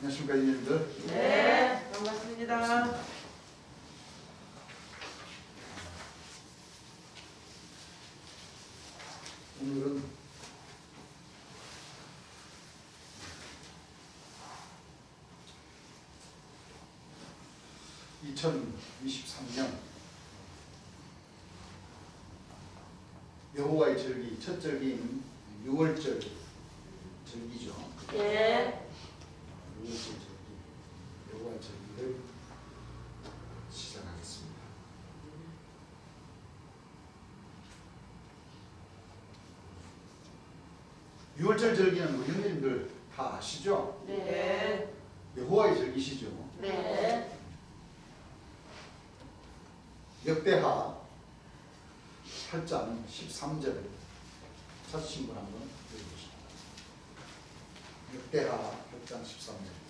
안녕하십니까, 이님들. 네, 반갑습니다. 오늘은 (2023년) 여호와의 절기 첫 절기인 6월절 절기죠. 예. 6월절 절기, 여호와의 절기를 시작하겠습니다. (6월절) 절기는 우리 형님들 다 아시죠? 네. 여호와의 절기시죠. 네. 역대하 8장 13절 찾으신 분 한번 읽어보십시오. 역대하 8장 13절.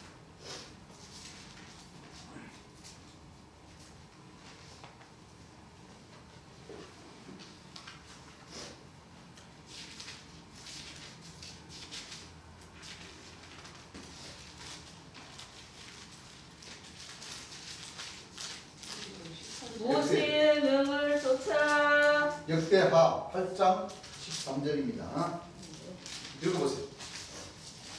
모세의 명을 쫓아 역대하 8장 13절입니다. 읽어보세요.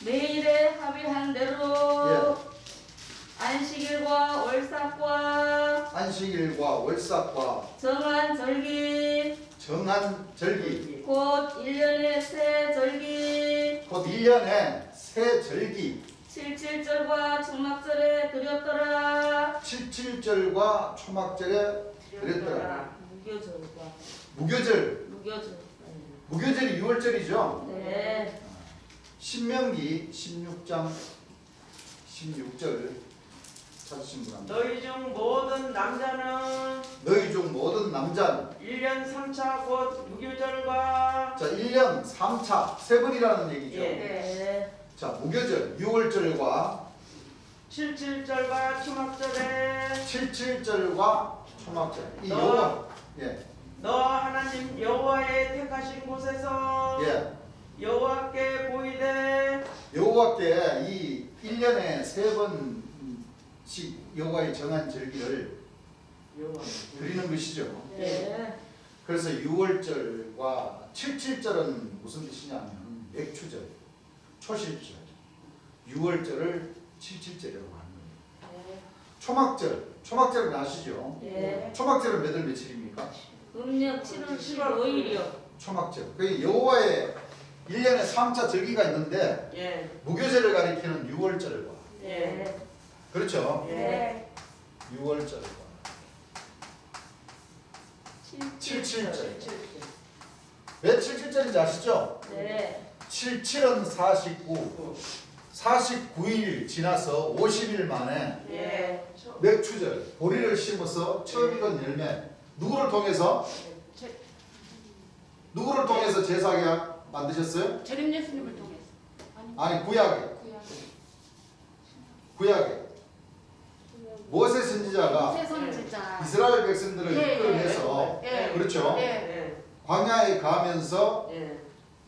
매일에 합의한 대로 예. 안식일과 월삭과 안식일과 월삭과 정한 절기 정한 절기 곧 1년의 새 절기 곧 1년에 새 절기 77절과 초막절에 드렸더라. 77절과 초막절에 드렸더라. 무교절과 무교절, 무교절. 무교절이 6월절이죠. 네. 신명기 16장 16절 찾으신 분 합니다. 너희 중 모든 남자는 너희 중 모든 남자는 1년 3차 곧 무교절과 자 1년 3차 세 번이라는 얘기죠. 예. 네. 자 무교절 6월절과 77절과 초막절에 77절과 초막절 이 너- 요거 예. 너 하나님 여호와의 택하신 곳에서 예. 여호와께 보이되 여호와께 이 1년에 세 번씩 여호와의 정한 절기를 드리는 것이죠. 네. 그래서 6월절과 77절은 무슨 뜻이냐면 맥추절, 초실절, 6월절을 77절이라고 하는 거예요. 초막절, 초막절은 아시죠? 네. 초막절은 몇 월 며칠입니까? 음력 7월 15일이요. 초막절. 그 여호와의 1년에 3차 절기가 있는데 예. 무교절을 가리키는 6월절과 예. 그렇죠? 네. 6월절과 77절. 왜 77절인지 아시죠? 네. 77은 49, 49일 지나서 50일 만에 예. 맥추절, 보리를 심어서 처음 익은 열매. 누구를 통해서 제사계약 만드셨어요? 재림 예수님을 통해서. 아니 구약에. 모세 선지자가 모세 선지자. 이스라엘 백성들을 예, 이끌어내서 예. 그렇죠? 예. 예. 광야에 가면서 예.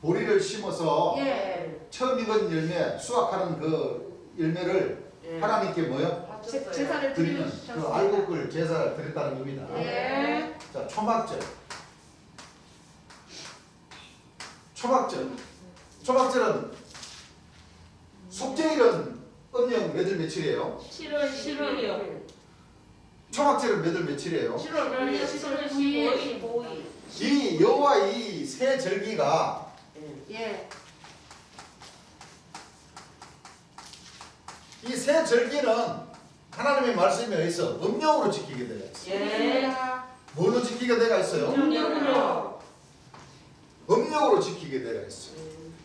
보리를 심어서 예. 처음 익은 열매, 수확하는 그 열매를 예. 하나님께 뭐요? 제사를 드리는 드리셨습니다. 그 알곡을 제사를 드렸다는 겁니다. 예. 자, 초막절. 초막절은 속죄일은 음력 몇월 며칠이에요? 7월 10일이요. 초막절은 몇월 며칠이에요? 7월 15일. 5일. 이 여호와 이 새 절기가 예. 이 새 절기는 하나님의 말씀에 의해서 음력으로 지키게 되어 있어요. 예. 뭘로 지키게 되어 있어요? 음력으로. 음력으로 지키게 되어 있어요.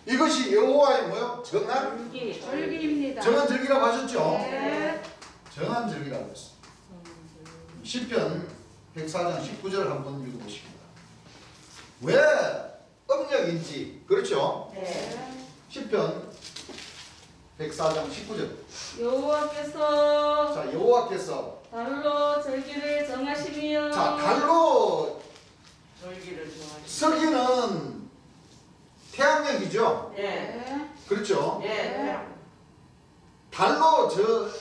이것이 여호와의 뭐요? 정한 절기. 절기입니다. 정한 절기라고 하셨죠? 예. 정한 절기라고 했어요. 시편 104장 19절 한번 읽어보십니다. 왜 음력인지 그렇죠? 예. 시편 104장 19절. 여호와께서 자, 여호와께서 달로 절기를 정하시며 자, 달로 절기를 좋아하시. 서기는 태양력이죠. 예. 그렇죠? 예. 달로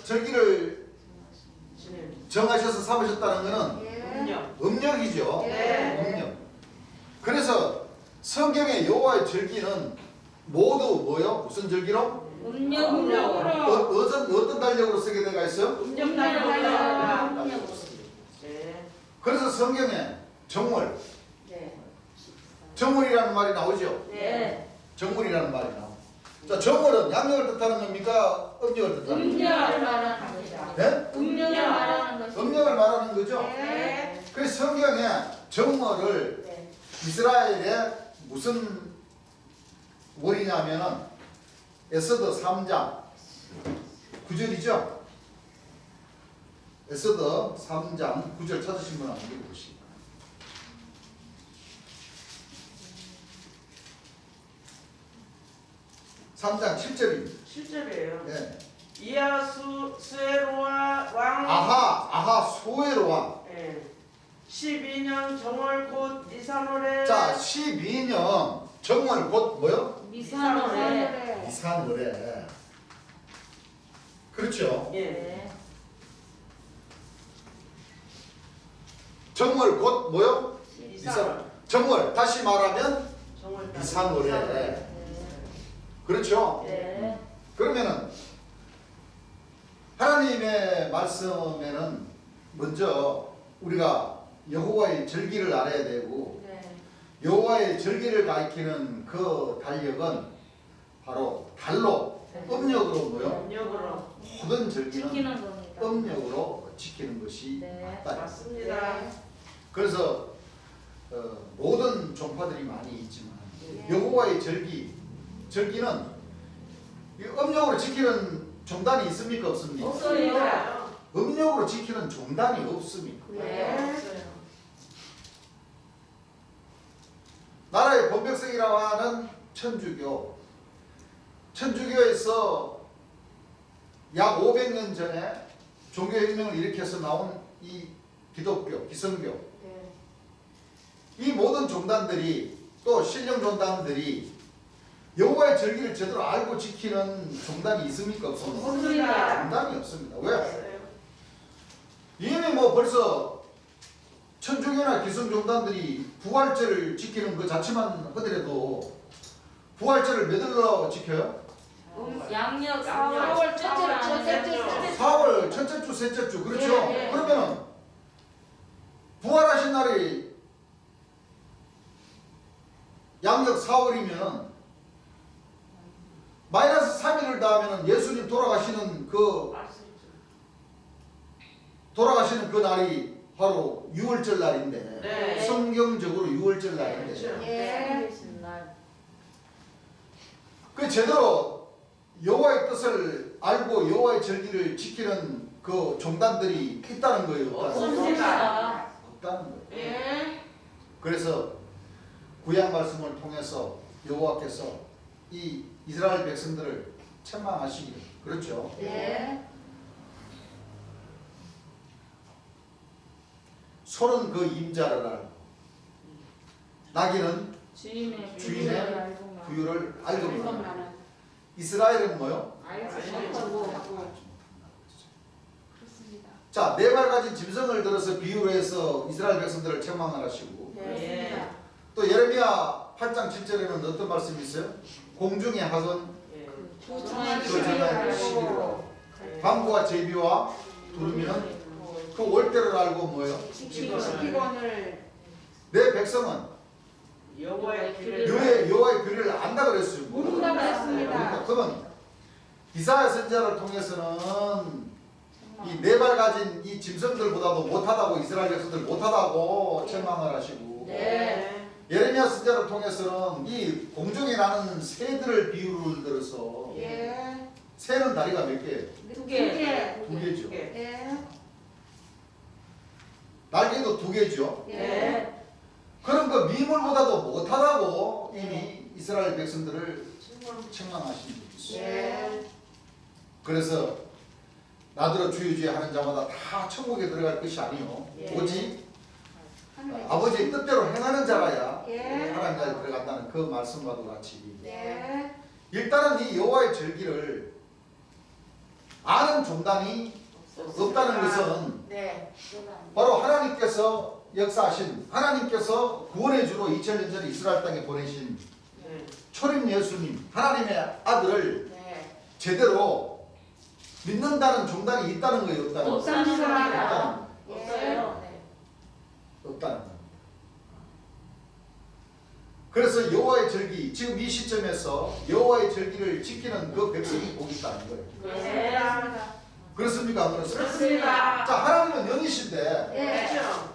절기를 지내. 정하셔서 삼으셨다는 것은 예. 음력. 음력이죠. 네. 음력. 그래서 성경의 여호와의 절기는 모두 뭐요? 무슨 절기로? 음력으로. 어떤 달력으로 쓰게 되어 있어요? 음력 달력. 음력으로. 네. 그래서 성경에 정월, 네. 정월이라는 말이 나오죠. 네. 정월이라는 말이 나오죠. 자, 정월은 양력을 뜻하는 겁니까? 음력을 뜻하는 겁니까? 음력을 말하는 것이다. 네? 음력을 말하는 것이다. 음력을 말하는 거죠. 네. 그래서 성경에 정월을 네. 이스라엘의 무슨 월이냐면은 에스더 3장 9절이죠. 에스더 3장 9절 찾으신 분 한번 읽어보시기 바랍니다. 3장 7절입니다. 7절이에요. 네. 이하수 스에로와 왕. 아하 소외로 왕. 예. 12년 정월 곧 니산월에. 자, 12년 정월 곧 뭐요? 미산월에. 니산월에. 그렇죠. 예. 네. 정월 곧 뭐요? 니산월. 정월 다시 말하면 정월 달. 니산월에. 그렇죠. 네. 그러면은 하나님의 말씀에는 먼저 우리가 여호와의 절기를 알아야 되고 네. 여호와의 절기를 가리키는 그 달력은 바로 달로 음력으로 뭐요? 음력으로. 모든 절기는 지키는 겁니다. 음력으로 지키는 것이 네. 맞다. 맞습니다. 그래서 모든 종파들이 많이 있지만 네. 여호와의 절기는 이 음력으로 지키는 종단이 있습니까? 없습니까? 없어요. 음력으로 지키는 종단이 없습니까? 네. 없어요. 나라의 본백성이라고 하는 천주교에서 약 500년 전에 종교혁명을 일으켜서 나온 이 기독교, 기성교, 네. 이 모든 종단들이 또 신령 종단들이 여호와의 절기를 제대로 알고 지키는 종단이 있습니까? 없습니까? 없습니다. 종단이 없습니다. 왜? 없어요. 이미 뭐 벌써 천주교나 기성종단들이 부활절을 지키는 그 자체만 하더라도 부활절을 몇일로 지켜요? 양력 양력 4월 첫째 첫째 주. 주. 4월 첫째 주, 셋째 주. 그렇죠? 예, 예. 그러면은 부활하신 날이 양력 4월이면 마이너스 3일을 더하면 예수님 돌아가시는 그 날이 바로 6월절 날인데 네. 성경적으로 6월절 날인데 그렇죠. 예. 그 제대로 여호와의 뜻을 알고 여호와의 절기를 지키는 그 종단들이 있다는 거예요. 없습니다. 없다는 거예요. 예. 그래서 구약 말씀을 통해서 여호와께서 이 이스라엘 백성들을 책망하시기를 그렇죠. 예. 소는 그 임자를 알고 나귀는 주인의 주인의 부유를 알고 이것만은 이스라엘은 뭐요? 알지 못하고 그렇습니다. 자, 네 발 가진 짐승을 들어서 비유로 해서 이스라엘 백성들을 책망을 하시고 그렇습니다. 또 예레미야 8장 7절에는 어떤 말씀이 있어요? 공중의 학은 예. 그 전에 시기로 방구와 제비와 두루미는 그 올대를 알고 뭐예요? 지키건을 내 백성은 여호와의 규례를 여호와의 규례를 안다 그랬어요. 모른다고 했습니다. 그러면 이사야 선지자를 통해서는 이 네 발 가진 이 짐승들보다도 못하다고 이스라엘 백성들 못하다고 책망을 하시고 네. 예레미야 선지자를 통해서는 이 공중에 나는 새들을 비유를 들어서 예. 새는 다리가 몇 개예요? 두 개. 두 개죠. 예. 날개도 두 개죠. 네. 그런 그 미물보다도 못하다고 이미 이스라엘 백성들을 책망하신 적이 있어요. 예. 그래서 나더러 주의주의 하는 자마다 다 천국에 들어갈 것이 아니요 예. 오직 하늘에 아버지의 뜻대로 행하는 자라야 예. 하나님 나라에 들어간다는 그 말씀과도 같이 네. 일단은 이 여호와의 절기를 아는 종단이 없다는 것은 네. 바로 하나님께서 역사하신, 하나님께서 구원의 주로 2000년 전에 이스라엘 땅에 보내신 네. 초림 예수님, 하나님의 아들을 네. 제대로 믿는다는 종단이 있다는 거예요, 없다는 거예요? 없습니다. 없어요. 네. 없다는 거예요. 그래서 여호와의 절기, 지금 이 시점에서 여호와의 절기를 지키는 그 백성이 복이 있다는 거예요. 네. 그렇습니까? 안 그렇습니까? 그렇습니다. 자, 하나님은 영이신데 예. 그렇죠.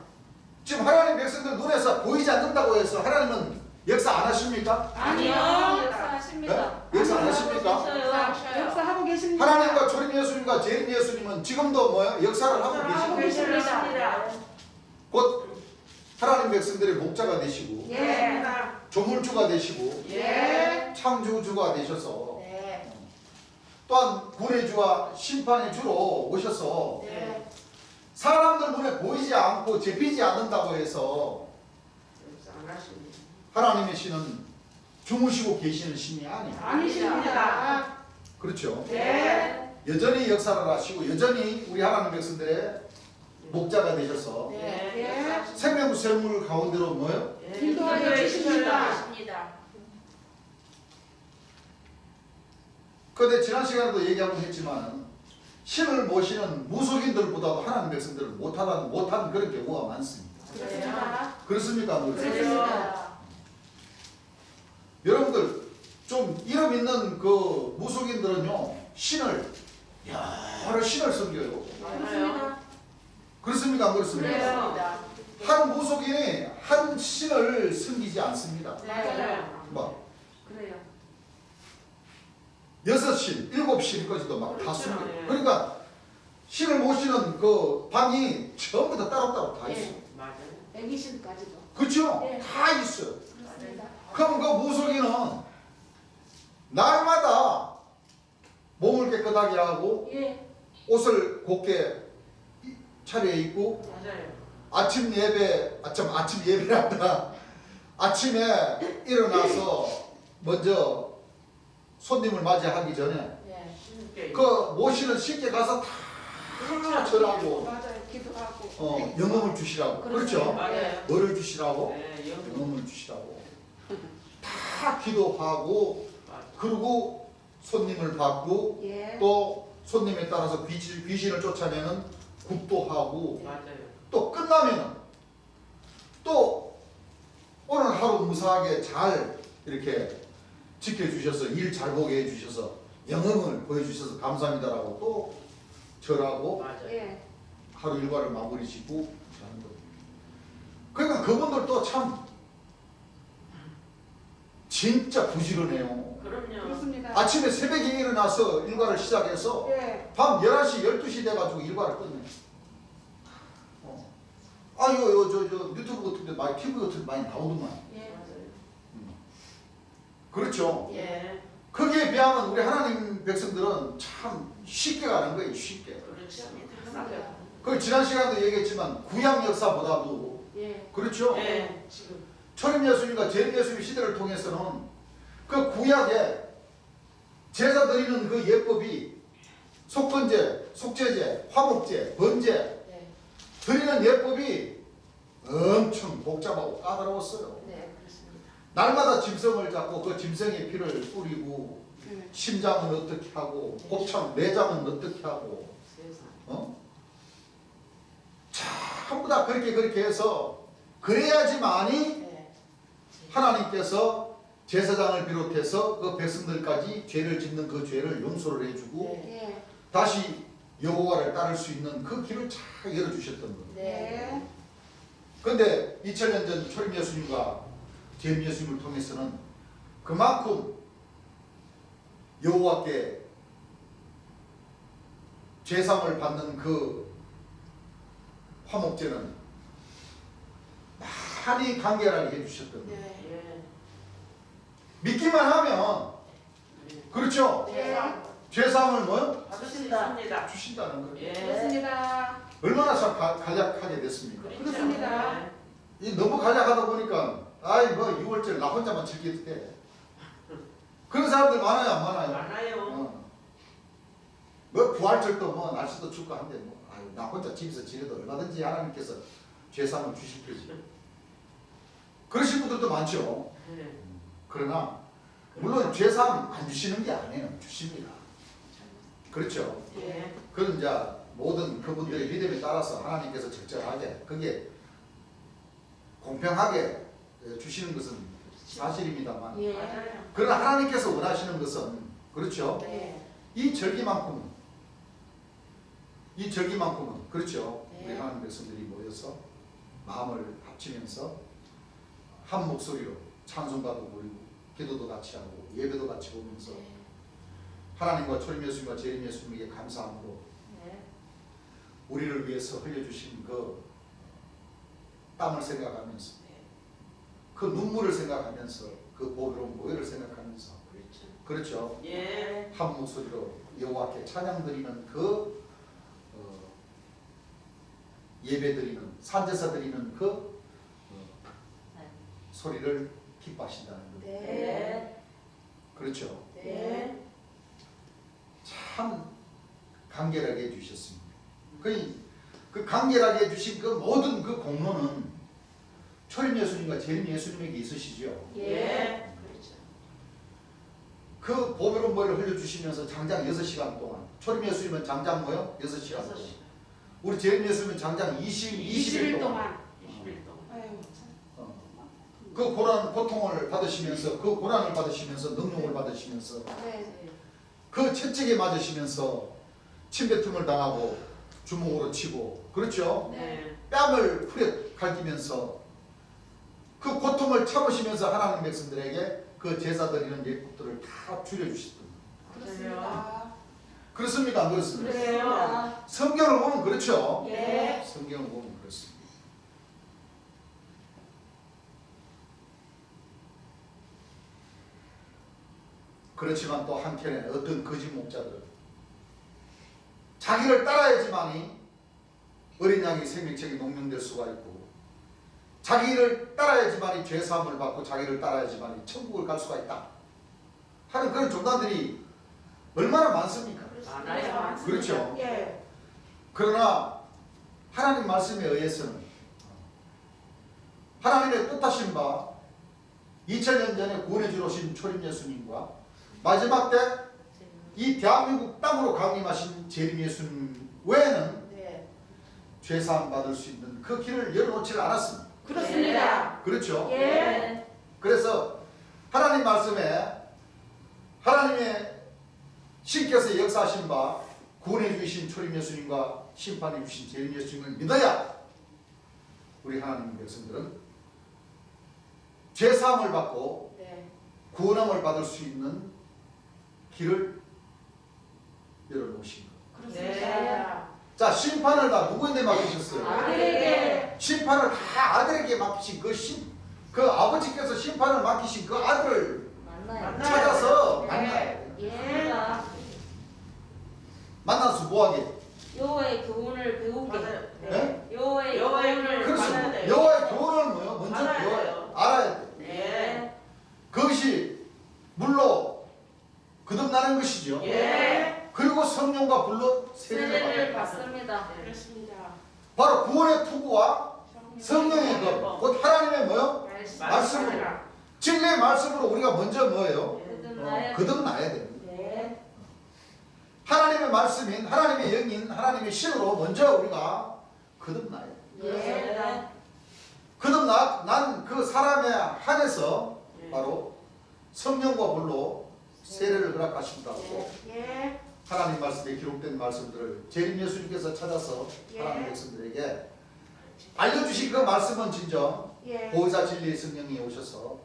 지금 하나님 백성들 눈에서 보이지 않는다고 해서 하나님은 역사 안 하십니까? 아니요. 아니요. 역사하십니다. 네? 역사 안 하십니까? 하셔요. 역사하고 계십니다. 하나님과 초림 예수님과 재림 예수님은 지금도 뭐예요? 역사를 하고 계시고 계십니다. 곧 하나님 백성들의 목자가 되시고 예. 조물주가 되시고 예. 창조주가 되셔서 네. 또한 구원의 주와 심판의 주로 오셔서 네. 사람들 눈에 보이지 않고 잡히지 않는다고 해서 역사 안 하십니다. 하나님의 신은 주무시고 계시는 신이 아니에요. 아니십니다. 그렇죠? 네. 여전히 역사를 하시고 여전히 우리 하나님 백성들의 목자가 되셔서 네. 생명샘물 가운데로 뭐요? 인도하여 주십니다. 그런데 지난 시간에도 얘기하고 했지만 신을 모시는 무속인들보다도 하나님 백성들을 못하는 그런 경우가 많습니다. 그렇습니다. 그렇습니까? 안 그렇습니까? 그렇습니다. 여러분들 좀 이름 있는 그 무속인들은요 신을 여러 신을 섬겨요. 맞아요. 그렇습니까? 안 그렇습니까? 그렇습니다. 한 무속인이 한 신을 섬기지 않습니다. 맞아요. 막 그래요. 6신, 7신까지도 막 다 그렇죠. 섬겨요. 예. 그러니까 신을 모시는 그 방이 전부 다 따로따로 다 있어요. 맞아요. 애기신까지도. 그렇죠? 예. 다 있어요. 그렇습니다. 그럼 그 무속인은 날마다 몸을 깨끗하게 하고 예. 옷을 곱게 차려 입고 맞아요. 아침 예배란다. 아침에 일어나서 먼저 손님을 맞이하기 전에 네. 쉽게. 그 모시는 식에 가서 다 절하고 맞아요. 기도하고. 영험을 주시라고. 그렇죠? 맞아요. 뭐를 주시라고? 네. 영험을 주시라고. 다 기도하고 맞아요. 그리고 손님을 받고 예. 또 손님에 따라서 귀신을 쫓아내는 굿도 하고 맞아요. 또 끝나면은 또 오늘 하루 무사하게 잘 이렇게 지켜주셔서 일 잘 보게 해주셔서 영험을 보여주셔서 감사합니다라고 또 절하고 맞아요. 예. 하루 일과를 마무리 짓고 하는 거예요. 그러니까 그분들도 참 진짜 부지런해요. 그럼요. 그렇습니다. 아침에 새벽에 일어나서 일과를 시작해서 예. 밤 11시, 12시 돼가지고 일과를 끝내. 저 유튜브 같은 데 많이, TV 같은 데 많이 나오더만. 예. 맞아요. 그렇죠? 예. 거기에 비하면 우리 하나님 백성들은 참 쉽게 가는 거예요, 쉽게. 그렇죠. 그렇습니다. 그 지난 시간에도 얘기했지만 구약 역사보다도 예. 그렇죠? 예. 지금. 초림 예수님과 재림 예수님 시대를 통해서는 그 구약에 제사 드리는 그 예법이 속건제, 속죄제, 화목제, 번제 네. 드리는 예법이 엄청 복잡하고 까다로웠어요. 네. 그렇습니다. 날마다 짐승을 잡고 그 짐승의 피를 뿌리고 예. 심장은 어떻게 하고 곱창, 내장은 어떻게 하고 세상. 전부 다 그렇게 해서 그래야지만이 네. 하나님께서 제사장을 비롯해서 그 백성들까지 죄를 짓는 그 죄를 용서를 해주고 네. 예. 다시 여호와를 따를 수 있는 그 길을 잘 열어주셨던 거예요. 네. 그런데 2000년 전 초림 예수님과 재림 예수님을 통해서는 그만큼 여호와께 제사를 받는 그 화목제는 많이 간결하게 해주셨던 거예요. 네. 예. 믿기만 하면 그렇죠? 네. 죄사함을 뭐요? 받을 수 있습니다. 주신다는 거예요. 예. 그렇습니다. 얼마나 참 간략하게 됐습니까? 그렇습니다. 네. 이 너무 간략하다 보니까 아이 뭐 6월절 나 혼자만 즐기게 그런 사람들 많아요 안 많아요? 많아요. 어. 뭐 부활절도 뭐 날씨도 춥고 한데 뭐 아유, 나 혼자 집에서 지내도 얼마든지 하나님께서 죄사함을 주실 테지. 그러신 분들도 많죠. 네. 그러나 물론 죄사함 안 주시는 게 아니에요. 주십니다. 그렇죠. 예. 그런 이제 모든 그분들의 믿음에 따라서 하나님께서 적절하게 그게 공평하게 주시는 것은 사실입니다만 예. 맞아요. 그러나 하나님께서 원하시는 것은 그렇죠. 네. 이 절기만큼은 그렇죠. 네. 우리 하나님 백성들이 모여서 마음을 합치면서 한 목소리로 찬송가도 부르고 기도도 같이 하고 예배도 같이 보면서 하나님과 초림 예수님과 재림 예수님에게 감사함으로 네. 우리를 위해서 흘려주신 그 땀을 생각하면서 그 눈물을 생각하면서 그 보배로운 보혈을 생각하면서 그렇죠. 예. 한 목소리로 여호와께 찬양 드리는 그 예배 드리는 산제사 드리는 그 소리를 기뻐하신다는 것. 네. 그렇죠. 네. 참 간결하게 해주셨습니다. 그 간결하게 해주신 그 모든 그 공로는 초림 예수님과 재림 예수님에게 있으시죠. 예. 그 보배로운 물을 흘려주시면서 장장 6시간 동안 초림 예수님은 장장 뭐요? 6시간 동안. 우리 재림 예수님은 장장 20일 동안 20일 동안. 아유, 그 고통을 받으시면서 그 고난을 받으시면서 능력을 받으시면서 네. 그 채찍에 맞으시면서 침뱉음을 당하고 주먹으로 치고 그렇죠? 네. 뺨을 후려 갈기면서 그 고통을 참으시면서 하나님 백성들에게 그 제사 드리는 예법들을 다 줄여주셨던 그렇습니다. 그렇습니까? 안 그렇습니까? 그래요. 성경을 보면 그렇죠? 예. 성경을 보면 그렇습니다. 그렇지만 또 한편에 어떤 거짓 목자들은 자기를 따라야지만이 어린 양이 생명책이 농명될 수가 있고 자기를 따라야지만이 죄사함을 받고 자기를 따라야지만이 천국을 갈 수가 있다 하는 그런 종단들이 얼마나 많습니까? 많아요. 그렇죠. 예. 그러나 하나님 말씀에 의해서는 하나님의 뜻하신 바 2000년 전에 구원해 주러 오신 초림 예수님과 마지막 때 이 대한민국 땅으로 강림하신 재림 예수님 외에는 네. 죄사함 받을 수 있는 그 길을 열어놓지 않았습니다. 그렇습니다. 그렇죠? 예. 그래서 하나님 말씀에 하나님의 신께서 역사하신 바 구원해 주신 초림 예수님과 심판해 주신 재림 예수님을 믿어야 우리 하나님 백성들은 죄사함을 받고 네. 구원함을 받을 수 있는 길을 열어놓으신 것. 그렇습니다. 자, 심판을 다 누구한테 맡기셨어요? 아들에게. 심판을 다 아들에게 맡기신 그 아버지께서 심판을 맡기신 그 아들을 만나요. 찾아서 네. 만나야 돼요. 예. 만나서 뭐하게? 여호와의 교훈을 배우게. 맞아요. 네? 여호와의 여호와의 교훈을 교훈을 그렇습니다. 받아야 돼요. 여호와의 교훈을 뭐요? 먼저 알아야 배워야 돼요. 알아야 돼. 네. 그것이 물로 거듭나는 것이죠. 예. 그리고 성령과 불로 세례를 세례를 받는 것. 받습니다. 그렇습니다. 바로 구원의 투구와 성령의 것, 곧 하나님의 뭐요? 말씀으로. 진리의 말씀으로 우리가 먼저 뭐예요? 거듭나야 거듭나야 됩니다. 네. 하나님의 말씀인 하나님의 영인 하나님의 신으로 먼저 우리가 거듭나야 돼요. 예. 거듭난 그 사람에 한해서 예. 바로 성령과 불로 세례를 허락하신다고 예. 하나님 말씀에 기록된 말씀들을 재림 예수님께서 찾아서 예. 하나님 백성들에게 알려주신 그 말씀은 진정 예. 보혜사 진리의 성령이 오셔서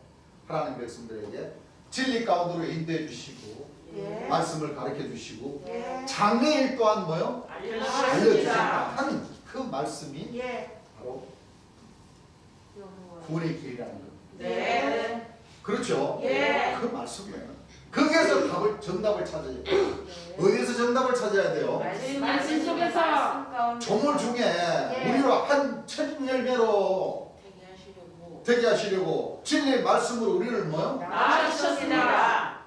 하나님 백성들에게 진리 가운데로 인도해 주시고 예. 말씀을 가르쳐 주시고 예. 장래일 또한 뭐요? 알려주십니다. 알려주신다 하는 그 말씀이 예. 바로 여호와. 구원의 길이라는 것. 네. 그렇죠? 예. 그 말씀이에요. 거기에서 정답을 찾아야 돼요. 어디에서 정답을 찾아야 돼요? 말씀 속에서. 말씀 가운데. 조물 중에 우리로 한 천열매로 대기하시려고 되게 하시려고 진리의 말씀으로 우리를 뭐요? 나아주셨습니다.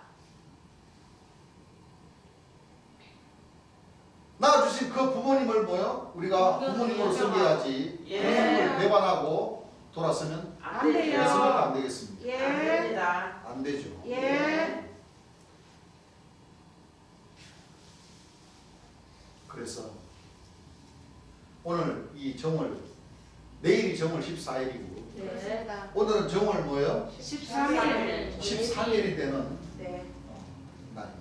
그 부모님을 뭐요? 우리가 부모님으로 섬겨야지. 예. 부모님을 배반하고 돌아서면 안 돼요. 예수님은 안 되겠습니다. 안 예. 됩니다. 안 되죠. 예. 그래서 오늘 이 정월, 내일이 정월 14일이고 네. 오늘은 정월 뭐예요? 13일. 13일이 되는 네. 날입니다.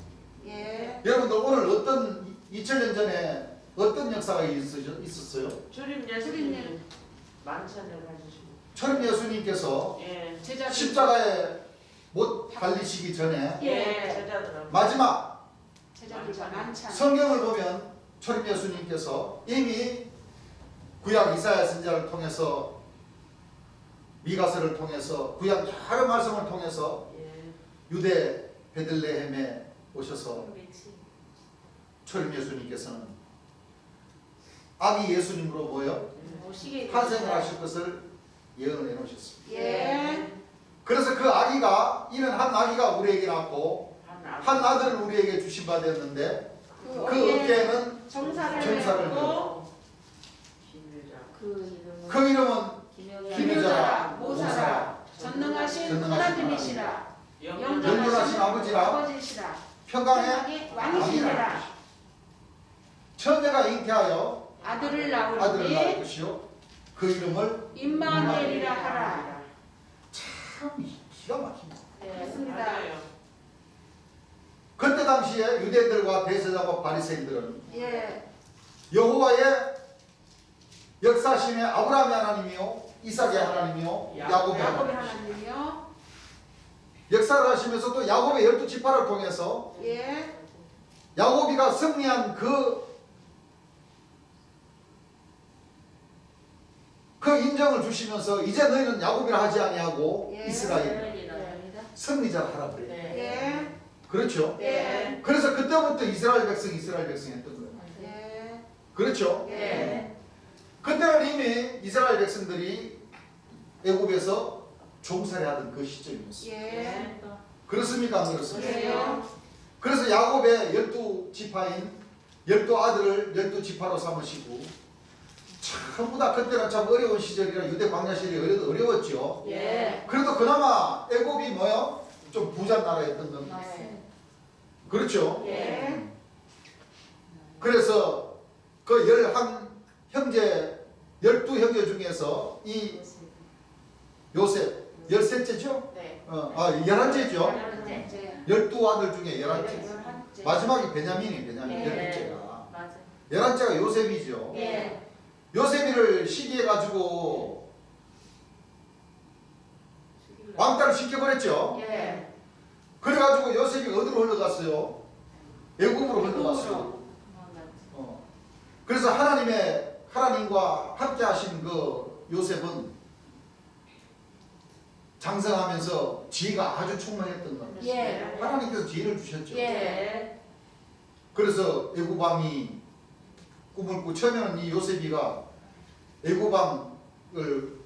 예. 여러분들 오늘 어떤 2000년 전에 어떤 역사가 있었어요? 주림 주림 예수님 만찬을 가지시고. 초림 예수님께서 예. 제자들. 십자가에 못 달리시기 전에 예. 제자들은 마지막 제자들과 만찬. 성경을 보면 초림 예수님께서 이미 구약 이사야 선지자를 통해서 미가서를 통해서 구약 여러 말씀을 통해서 예. 유대 베들레헴에 오셔서 초림 예수님께서는 아기 예수님으로 모여 오시게 탄생을 하실 것을 예언해 놓으셨습니다. 예. 그래서 그 아기가 이는 한 아기가 우리에게 낳고 한 아들을 우리에게 주신 바 되었는데 그 어깨에는 정사를 정사를 메고 김유자. 그 이름은 김여자 김유자라 모사라 전능하신 전능하신 하나님이시라 영원하신 아버지라 아버지시라 평강의 왕이시니라 처녀가 잉태하여 아들을 아들을 낳을 낳으니 것이요 그 이름을 임마누엘이라 하라. 참 기가 막힙니다. 그렇습니다. 맞아요. 그때 당시에 유대인들과 대제사장과 바리새인들은 예. 여호와의 역사심의 아브라함의 하나님이요 이삭의 하나님이요 야곱의 야곱의 하나님 하나님이요. 역사를 하시면서 또 야곱의 12지파를 통해서 예. 야곱이가 승리한 그 인정을 주시면서 이제 너희는 야곱이라 하지 아니하고 예. 이스라엘 승리자라 하라 그래요. 네. 예. 그렇죠? 예. 그래서 그때부터 이스라엘 백성 했던 거예요. 예. 그렇죠? 예. 그때는 이미 이스라엘 백성들이 애굽에서 종살이 하던 그 시점이었어요. 예. 그렇습니까? 안 그렇습니까? 그래요. 그래서 야곱의 12지파인 12아들을 12지파로 삼으시고 전부 다 그때는 참 어려운 시절이라 유대 광야 시절이 어려웠죠. 예. 그래도 그나마 애굽이 뭐요? 좀 부자 나라였던 겁니다. 그렇죠? 예. 그래서 그 12형제 중에서 이 요셉 13째죠? 네. 11째죠? 네. 12아들 중에 11째. 11째. 마지막이 베냐민이 네. 12째가. 맞아. 11째가 요셉이죠. 예. 요셉이를 시기해가지고 왕따를 시켜버렸죠. 예. 그래가지고 요셉이 어디로 흘러갔어요? 애굽으로 흘러갔어요. 그래서 하나님과 함께 하신 그 요셉은 장성하면서 지혜가 아주 충만했던 겁니다. 예. 하나님께서 지혜를 주셨죠. 예. 그래서 애굽 왕이 꿈을 꾸고 처음에는 이 요셉이가 애굽 왕을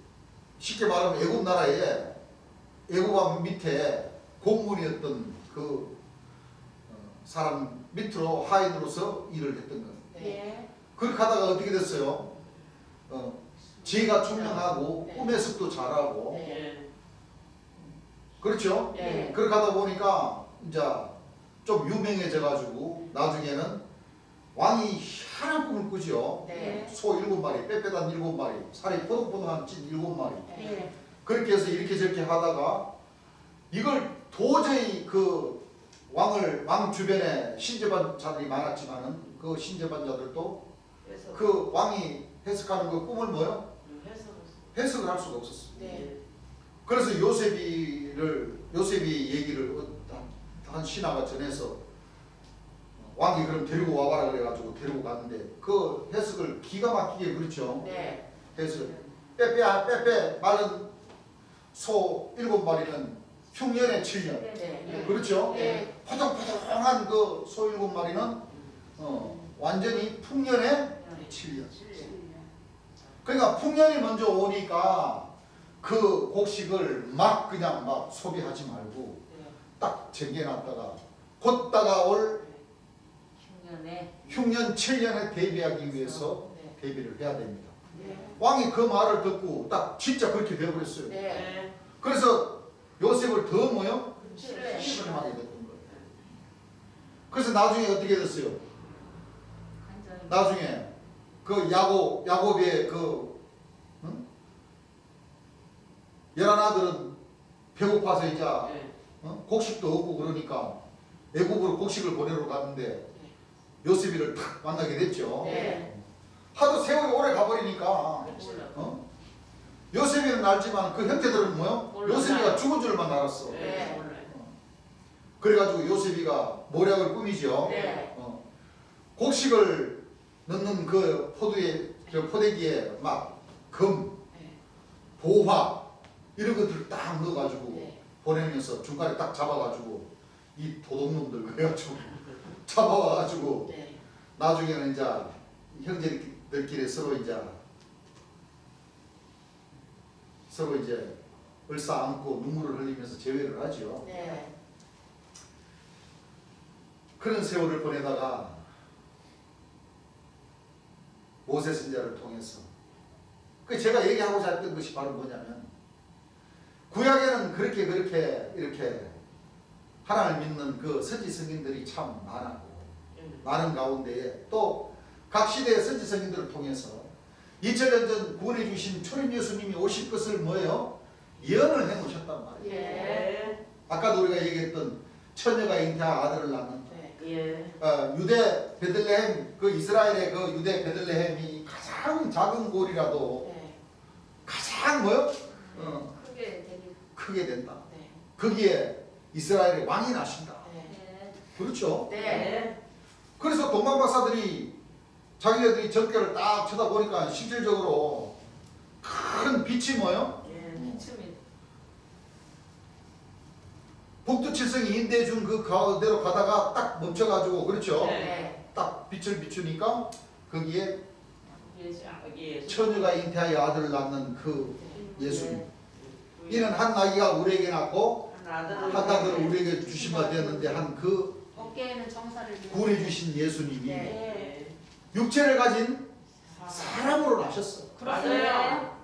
쉽게 말하면 애굽 나라에 애굽 왕 밑에 공무원이었던 그 사람 밑으로 하인으로서 일을 했던 거예요. 예. 그렇게 하다가 어떻게 됐어요? 지혜가 총명하고 네. 꿈의 습도 잘하고 네. 그렇죠? 네. 그렇게 하다 보니까 이제 좀 유명해져가지고 나중에는 왕이 희한한 꿈을 꾸죠. 네. 소 7마리, 빽빽한 7마리, 살이 포동포동한 찐 7마리. 예. 그렇게 해서 이렇게 저렇게 하다가 이걸 도저히 그 왕 주변에 신접한 자들이 많았지만은 그 신접한 자들도 그래서 그 왕이 해석하는 그 꿈을 뭐요? 해석을 할 수가 없었어요. 네. 그래서 요셉이 얘기를 한 신하가 전해서 왕이 그럼 데리고 와봐라 그래가지고 데리고 갔는데 그 해석을 기가 막히게 그렇죠. 네. 해석 빼빼 마른 소 7마리는 흉년에 7년. 네. 그렇죠. 예. 포동포동한 그 소 7마리는 완전히 풍년에 7년. 그러니까 풍년이 먼저 오니까 그 곡식을 막 그냥 막 소비하지 말고 딱 쟁여놨다가 곧 다가올 네. 흉년 7년에 대비하기 위해서 네. 대비를 해야 됩니다. 네. 왕이 그 말을 듣고 딱 진짜 그렇게 되어버렸어요. 네. 네. 그래서 요셉을 더 뭐요? 신뢰. 신뢰하게 됐던 거예요. 그래서 나중에 어떻게 됐어요? 완전. 나중에 그 야곱의 그 응? 11아들은 배고파서 이제 네. 곡식도 없고 그러니까 애굽으로 곡식을 보내러 갔는데 요셉이를 탁 만나게 됐죠. 네. 하도 세월이 오래 가버리니까 몰라. 요셉이는 알지만 그 형제들은 뭐요? 몰라요. 요셉이가 죽은 줄만 알았어. 네. 몰라요. 그래가지고 요셉이가 모략을 꾸미죠. 네. 곡식을 넣는 그 포대기에 막 금, 네. 보화 이런 것들을 딱 넣어가지고 네. 보내면서 중간에 딱 잡아가지고 이 도둑놈들 그래가지고 잡아와가지고 네. 나중에는 이제 형제들끼리 서로 이제 얼싸안고 눈물을 흘리면서 재회를 하죠. 네. 그런 세월을 보내다가 모세 선지자를 통해서 그 제가 얘기하고자 했던 것이 바로 뭐냐면 구약에는 그렇게 이렇게 하나님을 믿는 그 선지 성인들이 참 많았고 많은 가운데에 또 각 시대의 선지 성인들을 통해서 2000년 전 구원해 주신 초림 예수님이 오실 것을 뭐예요? 예언을 해 놓으셨단 말이에요. 예. 아까도 우리가 얘기했던 처녀가 잉태한 아들을 낳는 네. 예. 유대 베들레헴 그 이스라엘의 그 유대 베들레헴이 가장 작은 골이라도 네. 가장 뭐요? 크게 되기. 크게 된다. 네. 거기에 이스라엘의 왕이 나신다. 네. 네. 그렇죠? 네. 그래서 동방 박사들이 자기네들이 전결을 딱 쳐다보니까 실질적으로 큰 빛이 뭐요? 예. 비춤이. 북두 칠성이 인대준 그 가운데로 가다가 딱 멈춰가지고 그렇죠? 네. 딱 빛을 비추니까 거기에 예수. 예. 처녀가 잉태하여 아들을 낳는 그 예수님. 네. 이는 한 아기가 우리에게 낳고 한 한 아들을 우리에게 주신 바 되었는데 한 그 어깨에는 정사를 구원해 주신 예수님이 네. 예. 육체를 가진 사람으로 나셨어. 맞아요.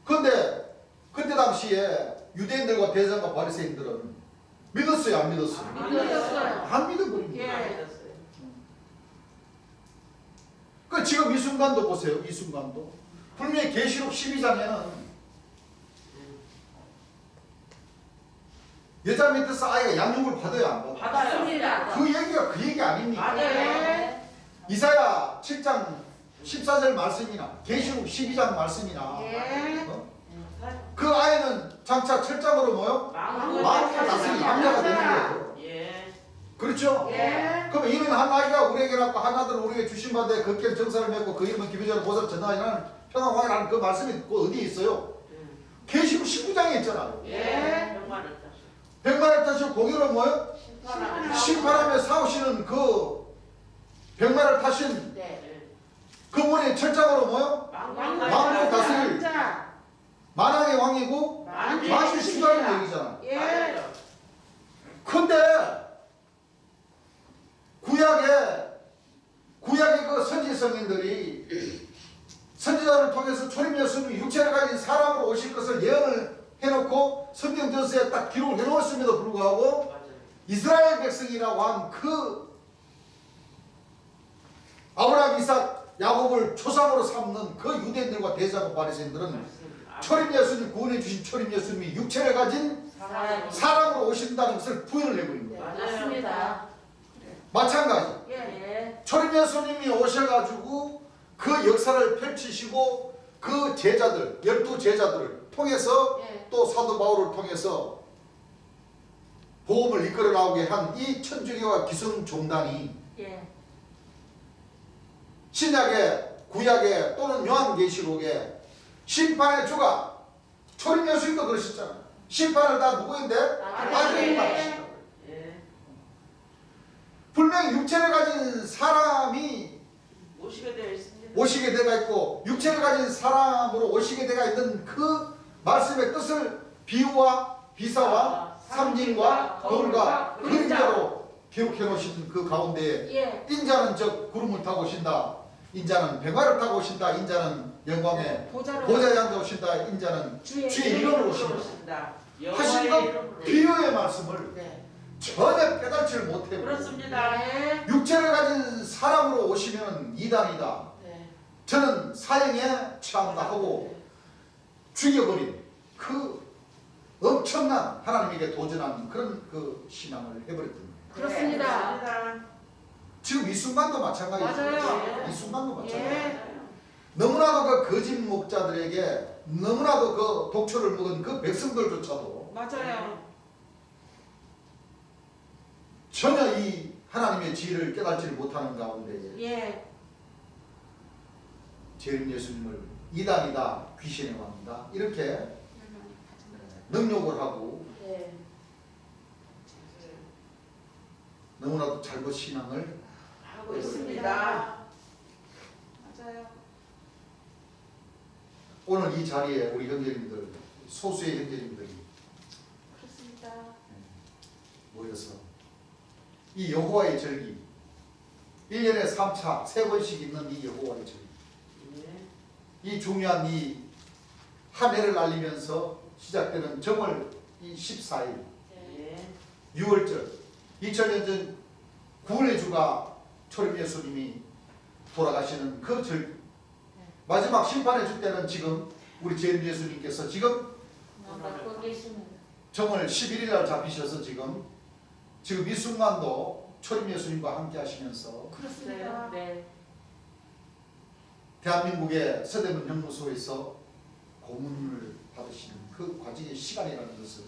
그런데 그때 당시에 유대인들과 대제사장과 바리새인들은 믿었어요, 안 믿었어요? 안 믿었어요. 안 믿어버립니다. 예. 맞았어요. 그 지금 이 순간도 보세요. 이 순간도 분명히 계시록 12장에는 여자 밑에서 아이가 양육을 받아요, 안 받아요? 받아요. 맞습니다. 그 얘기가 그 얘기 아닙니까? 맞아요. 네. 이사야 7장 14절 말씀이나 계시록 12장 말씀이나 예. 그 아이는 장차 철장으로 뭐요? 마음을 마음을 다스리는 남자가 되는 거예요. 예. 그렇죠? 예. 그럼 이는 한 아이가 우리에게 낳고 한 아들을 우리에게 주신 바되 그께 정사를 맺고 그 이름은 기비전을 보살 전하이라는 평안왕이라는 그 말씀이 그 어디에 있어요? 계시록 19장에 있잖아요. 예. 병만을 따서. 백마를 타시고 고기를 뭐요? 심판하며 싸우시는 그 백마를 타신 네. 그분이 철장으로 뭐요? 마음을 다스릴 자. 만왕의 왕이고 만주 수다는 얘기잖아. 예. 근데 구약의 그 선지 성인들이 선지자를 통해서 초림 예수님이 육체를 가진 사람으로 오실 것을 예언을 해놓고 성경 전서에 딱 기록을 해놓았음에도 불구하고 맞아요. 이스라엘 백성이라고 한 그 아브라함, 이삭, 야곱을 조상으로 삼는 그 유대인들과 대제사장 바리새인들은 초림 예수님 구원해 주신 초림 예수님이 육체를 가진 사람으로 오신다는 것을 부인을 해버린 네. 거예요. 맞습니다. 마찬가지. 예. 네. 초림 예수님이 오셔가지고 그 역사를 펼치시고 그 제자들 12제자들을 통해서 예. 또 사도 바울을 통해서 복음을 이끌어 나오게 한 이 천주교와 기성종단이 예. 신약의 구약의 또는 요한계시록의 심판의 주가 초림 예수님도 그러셨잖아요. 심판을 다 누구인데? 아들이 받으신다고. 예. 분명히 육체를 가진 사람이 오시게 되어 있습니다. 오시게 되가 있고 육체를 가진 사람으로 오시게 되가 있는 그 말씀의 뜻을 비유와 비사와 상징과 거울과 그림자로 기록해 놓으신 그 가운데 예. 인자는 저 구름을 타고 오신다. 인자는 백마를 타고 오신다. 인자는 영광의 보좌로 보좌에 앉아 오신다. 인자는 주의 주의 이름으로 오신다. 오신다. 하신 여호와의 것 이름으로. 비유의 말씀을 네. 전혀 깨닫지를 못해. 그렇습니다. 네. 육체를 가진 사람으로 오시면 이단이다. 네. 저는 사형에 처한다 하고 죽여버린 그 엄청난 하나님에게 도전한 그런 그 신앙을 해버렸던 거예요. 그렇습니다. 그렇습니다. 지금 이 순간도 마찬가지예요. 맞아요. 이 순간도 마찬가지예요. 예. 너무나도 그 거짓 목자들에게 너무나도 그 독초를 먹은 그 백성들조차도 맞아요. 전혀 이 하나님의 지혜를 깨닫지를 못하는 가운데 예. 재림 예수님을 이단이다, 귀신의 왕이다 이렇게 능욕을 하고 예. 너무나도 잘못 신앙을 하고 있습니다. 맞아요. 오늘 이 자리에 우리 형제님들 소수의 형제님들이 그렇습니다. 모여서 이 여호와의 절기 1년에 3차 3번씩 있는 이 여호와의 절기 네. 이 중요한 이 한 해를 알리면서 시작되는 정월 이 14일 네. 6월절 2000년 전 구원의 주가 초림 예수님이 돌아가시는 그 절기 마지막 심판의 주 때는 지금 우리 재림 예수님께서 지금 맡고 계시는. 정월 11일 날 잡히셔서 지금 이 순간도 초림 예수님과 함께 하시면서 그렇습니다. 네. 대한민국의 서대문 형무소에서 고문을 받으시는 그 과정의 시간이라는 것을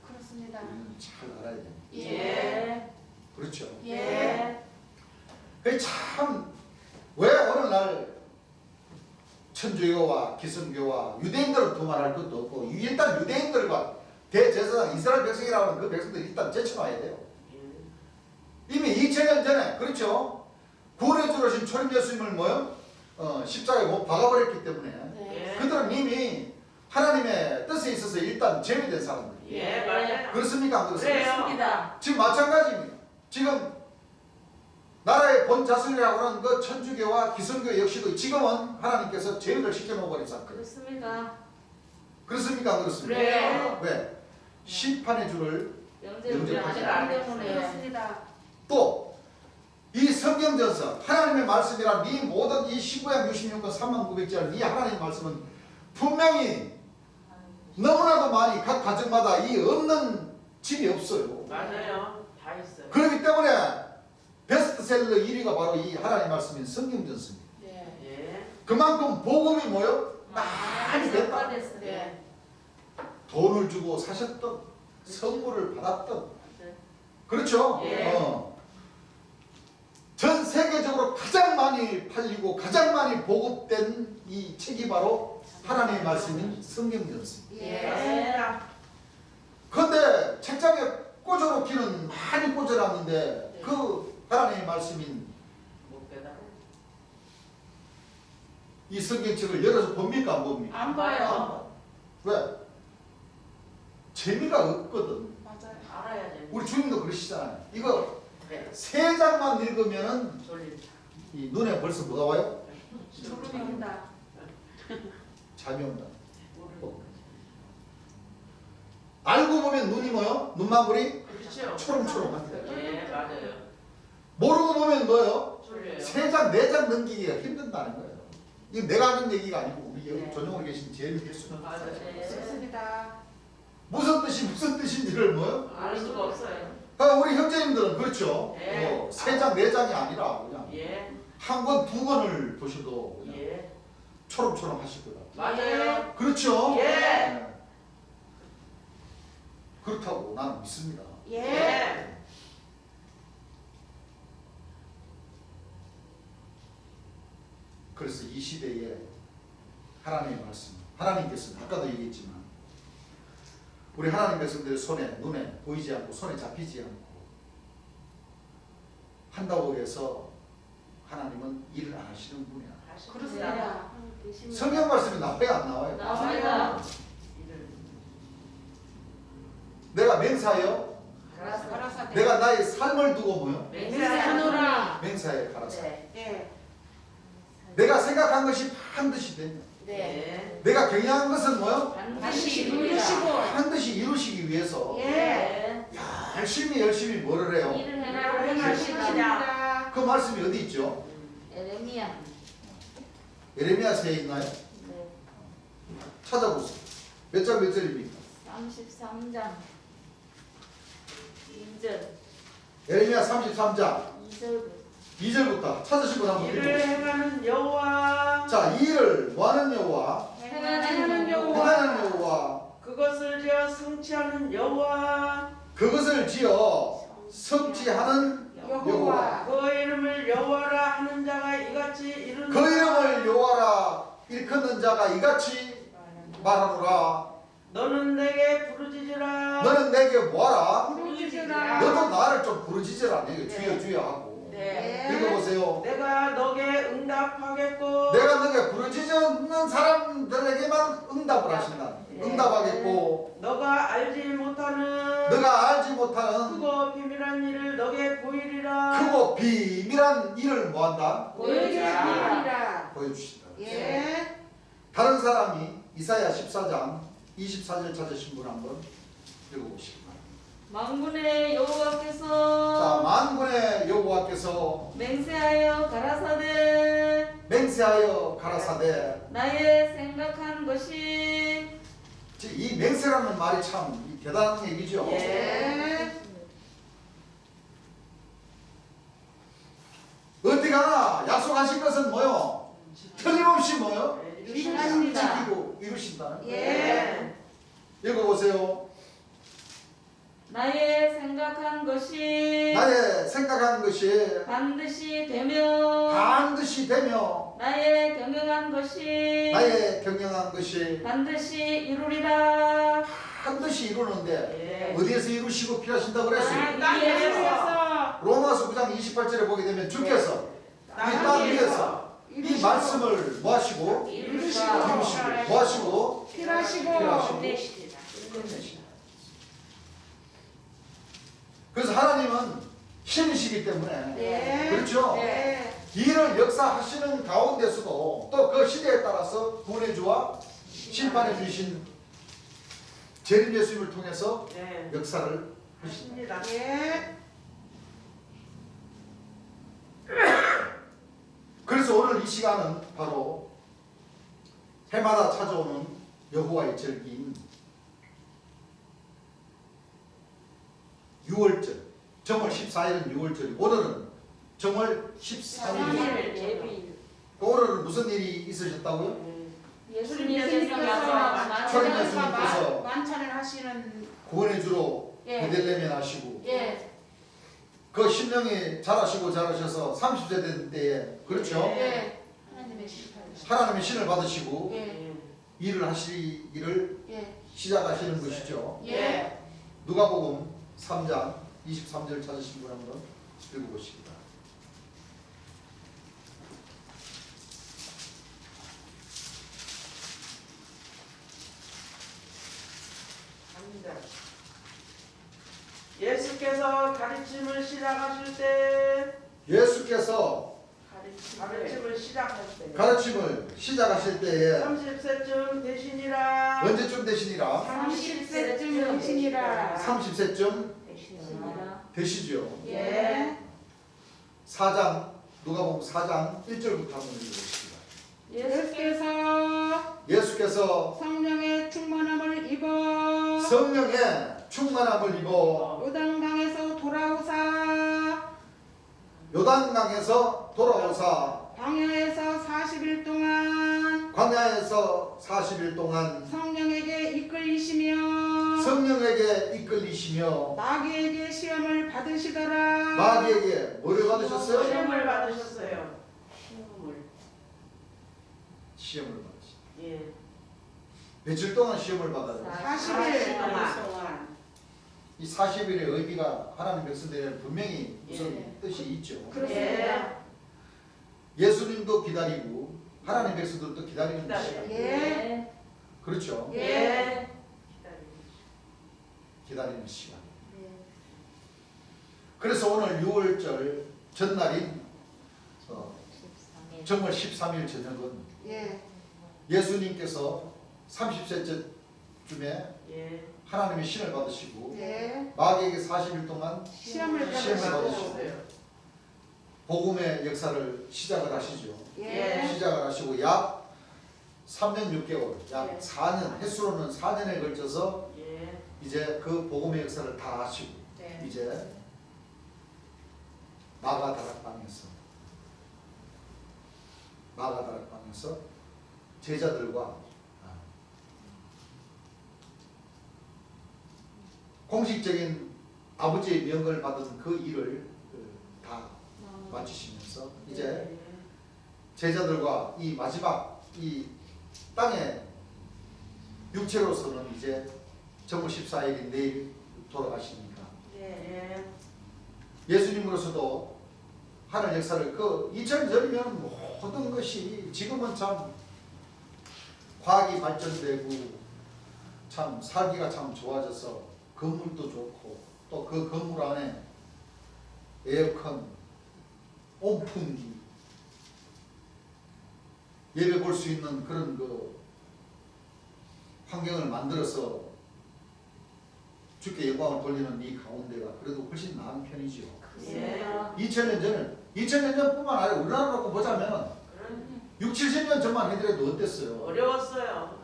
그렇습니다. 우리는 잘 알아야 됩니다. 예. 그렇죠. 예. 그 참 왜 어느 날 천주교와 기성교와 유대인들은 두말할 것도 없고 일단 유대인들과 대제사장 이스라엘 백성이라는 그 백성들이 일단 제쳐놔야 돼요. 이미 2000년 전에 그렇죠. 구원의 주로 오신 초림 예수님을 뭐요? 십자가에 못 박아버렸기 때문에 네. 그들은 이미 하나님의 뜻에 있어서 일단 제외된 사람들. 예, 맞아요. 그렇습니까? 안 그렇습니까? 그래요. 그렇습니다. 지금 마찬가지입니다. 지금 나라의 본자손이라고 하는 그 천주교와 기성교 역시도 지금은 하나님께서 제외를 시켜놓아버린 사건. 그렇습니다. 그렇습니까? 안 그렇습니까? 그래요. 왜? 심판의 주를 영접을 영접하지 안 않기 때문에. 그렇습니다. 또 이 성경전서 하나님의 말씀이란 이 모든 이 19약 66권 3900절 이 하나님의 말씀은 분명히 너무나도 많이 각 가정마다 이 없는 집이 없어요. 맞아요. 다 있어요. 그렇기 때문에 베스트셀러 1위가 바로 이 하나님의 말씀인 성경전서입니다. 네. 예. 그만큼 복음이 뭐요? 많이 됐다. 됐어요. 네. 돈을 주고 사셨던 선물을 받았던 네. 그렇죠? 예. 전 세계적으로 가장 많이 팔리고 가장 많이 보급된 이 책이 바로 하나님의 말씀인 성경전서입니다. 예. 맞습니다. 그런데 책장에 꽂아놓기는 많이 꽂아놨는데 그 하나님의 말씀인 못 깨달아. 이 성경책을 열어서 봅니까? 안 봅니까? 안 봐요. 왜? 재미가 없거든. 맞아요. 알아야 돼. 우리 주님도 그러시잖아요. 이거 네. 3장만 읽으면은 졸린다. 이 눈에 벌써 뭐가 와요? 졸음이 온다. 잠이 온다. 모르는 알고 보면 눈이 뭐요? 눈망울이 그렇죠. 초롱초롱한데. 예, 맞아요. 모르고 보면 뭐요? 졸려요. 3장, 4장 넘기기가 힘든다는 거예요. 이거 내가 하는 얘기가 아니고 우리 네. 전용으로 계신 제일 예수님. 맞아요. 그렇습니다. 무슨 뜻인지를 뭐요? 알 수가 없어요. 우리 형제님들은 그렇죠. 네. 3장, 4장이 아니라 그냥 예. 한 권, 2권을 보셔도 그냥 예. 초롱초롱 하실 거다. 맞아요. 그렇죠? 예. 네. 그렇다고 나는 믿습니다. 예. 예. 그래서 이 시대에 하나님의 말씀, 하나님께서는 아까도 얘기했지만 우리 하나님 백성들의 손에, 눈에 보이지 않고 손에 잡히지 않고 한다고 해서 하나님은 일을 안 하시는 분이야. 그렇습니다. 성경 말씀이 나와요, 안 나와요? 나와요. 일을 내가 맹사요? 가라사대. 내가 나의 삶을 두고 뭐요? 맹세하노라. 맹세하여 가라사. 네. 예. 내가 생각한 것이 반드시 되냐. 네. 내가 경영한 것은 뭐요? 반드시 이루시고. 반드시 이루시기 위해서 예. 열심히 뭐를 해요? 일을 해나가고 행하시다. 그 말씀이 어디 있죠? 에레미야. 예레미야서에 있나요? 네. 찾아보세요. 몇 장 몇 절입니까? 33장 2절 예레미야 33장 2절부터 2절부터 찾으신 분 한번 이를 읽어보세요. 행하는 여호와 자, 이 일을 뭐하는 여호와? 행하는 행하는 여호와, 그것을 지어 성취하는 여호와 그것을 지어 성취하는 여호와. 그 이름을 여호와라 하는 자가 이같이 이루는 그 이름을 여호와라 일컫는 자가 이같이 말하노라. 너는 내게 부르짖으라. 너는 내게 뭐하라? 부르짖으라. 너도 나를 좀 부르짖으라. 이게 주여 주여 하고 네. 읽어보세요. 내가 너게 응답하겠고 내가 너게 부르짖는 사람들에게만 응답을 하신다. 응답하겠고 너가 알지 못하는 너가 알지 못하는 크고 비밀한 일을 너게 보이리라. 크고 비밀한 일을 뭐한다? 보여주시리라. 보여주신다. 예. 다른 사람이 이사야 14장 24절 찾으신 분 한번 읽어보시기 바랍니다. 만군의 자, 여호와께서 만군의 여호와께서 맹세하여 가라사대 맹세하여 가라사대. 나의 생각한 것이 이 맹세라는 말이 참 대단한 얘기죠. 예. 어디 가나 약속하신 것은 뭐요? 틀림없이 뭐요? 이루십니다. 지키고 이루신다는. 예. 읽어보세요. 나의 생각한 것이 나의 생각한 것이 반드시 되며 반드시 되며 나의 경영한 것이 나의 경영한 것이 반드시 이루리라. 반드시 이루는데 예. 어디에서 이루시고 필하신다고 그랬어요? 땅 위에서. 로마서 9장 28절에 보게 되면 주께서 이 땅 위에서 이 말씀을 뭐 하시고 이루시고 이루시고 뭐 하시고 필하시고. 필하시고. 그래서 하나님은 신이시기 때문에 예. 그렇죠? 예. 일을 역사하시는 가운데서도 또 그 시대에 따라서 구원해주와 심판해 주신 재림 예수님을 통해서 네. 역사를 하십니다. 하십니다. 예. 그래서 오늘 이 시간은 바로 해마다 찾아오는 여호와의 절기인 6월절, 정월 14일은 6월절이고 오늘은 정월 13일. 예비 오늘은 무슨 일이 있으셨다고요? 예수님께서 초림 마지막 예수님께서 만찬을 하시는. 구원해주러 예. 베들레헴에 나시고 예. 그 신령이 자라시고 자라셔서 30세 된 때에 그렇죠? 예. 하나님의 심판. 하나님의 신을 받으시고 예. 일을 하시기를 예. 시작하시는 것이죠. 예. 누가복음 3장 23절 찾으신 분 한번 읽어보십니다. 합니다. 예수께서 가르침을 시작하실 때 예수께서 가르침을 시작할 때 가르침을 시작하실 때에 30세쯤 되시니라. 언제쯤 되시니라? 30세쯤 되시니라. 30세쯤 되시니라. 되시죠. 예. 4장 누가복음 4장 1절부터 한번 읽어보십니다. 예수께서 예수께서 성령의 충만함을 입어 성령의 충만함을 입어 요단강에서 돌아오사 요단강에서 돌아오사 광야에서 40일 동안 광야에서 40일 동안 성령에게 이끌리시며 성령에게 이끌리시며 마귀에게 시험을 받으시더라. 마귀에게 뭐를 받으셨어요? 시험을 받으셨어요. 시험을 받으셨어요. 예. 며칠 동안 시험을 받아요? 40일 동안. 이 40일의 의미가 하나님 백성들에게는 분명히 무슨 뜻이 있죠. 그렇습니다. 예수님도 기다리고 하나님 백성들도 기다리는 기다려요. 시간. 예. 그렇죠. 예. 기다리는 시간. 그래서 오늘 6월절 전날인 정월 13일 저녁은 예. 예수님께서 30세쯤에 예. 하나님의 신을 받으시고 예. 마귀에게 40일 동안 시험을 시험을 받으시고. 받으시고 복음의 역사를 시작을 하시죠. 예. 시작을 하시고 약 3년 6개월, 약 예. 4년, 횟수로는 4년에 걸쳐서 예. 이제 그 복음의 역사를 다 하시고 네. 이제 마가다락방에서 제자들과 공식적인 아버지의 명을 받은 그 일을 다 마치시면서 이제 제자들과 이 마지막 이 땅에 육체로서는 이제 정월 14일인 내일 돌아가시니까 예. 예수님으로서도 하는 역사를 그 2000년 전이면 모든 것이 지금은 참 과학이 발전되고 참 살기가 참 좋아져서 건물도 좋고 또 그 건물 안에 에어컨, 온풍기 예배 볼 수 있는 그런 그 환경을 만들어서 주께 영광을 돌리는 이 가운데가 그래도 훨씬 나은 편이죠. 예. 2000년 전은 2000년 전뿐만 아니라 우리나라 놓고 보자면 6, 70년 전만 해더라도 어땠어요? 어려웠어요.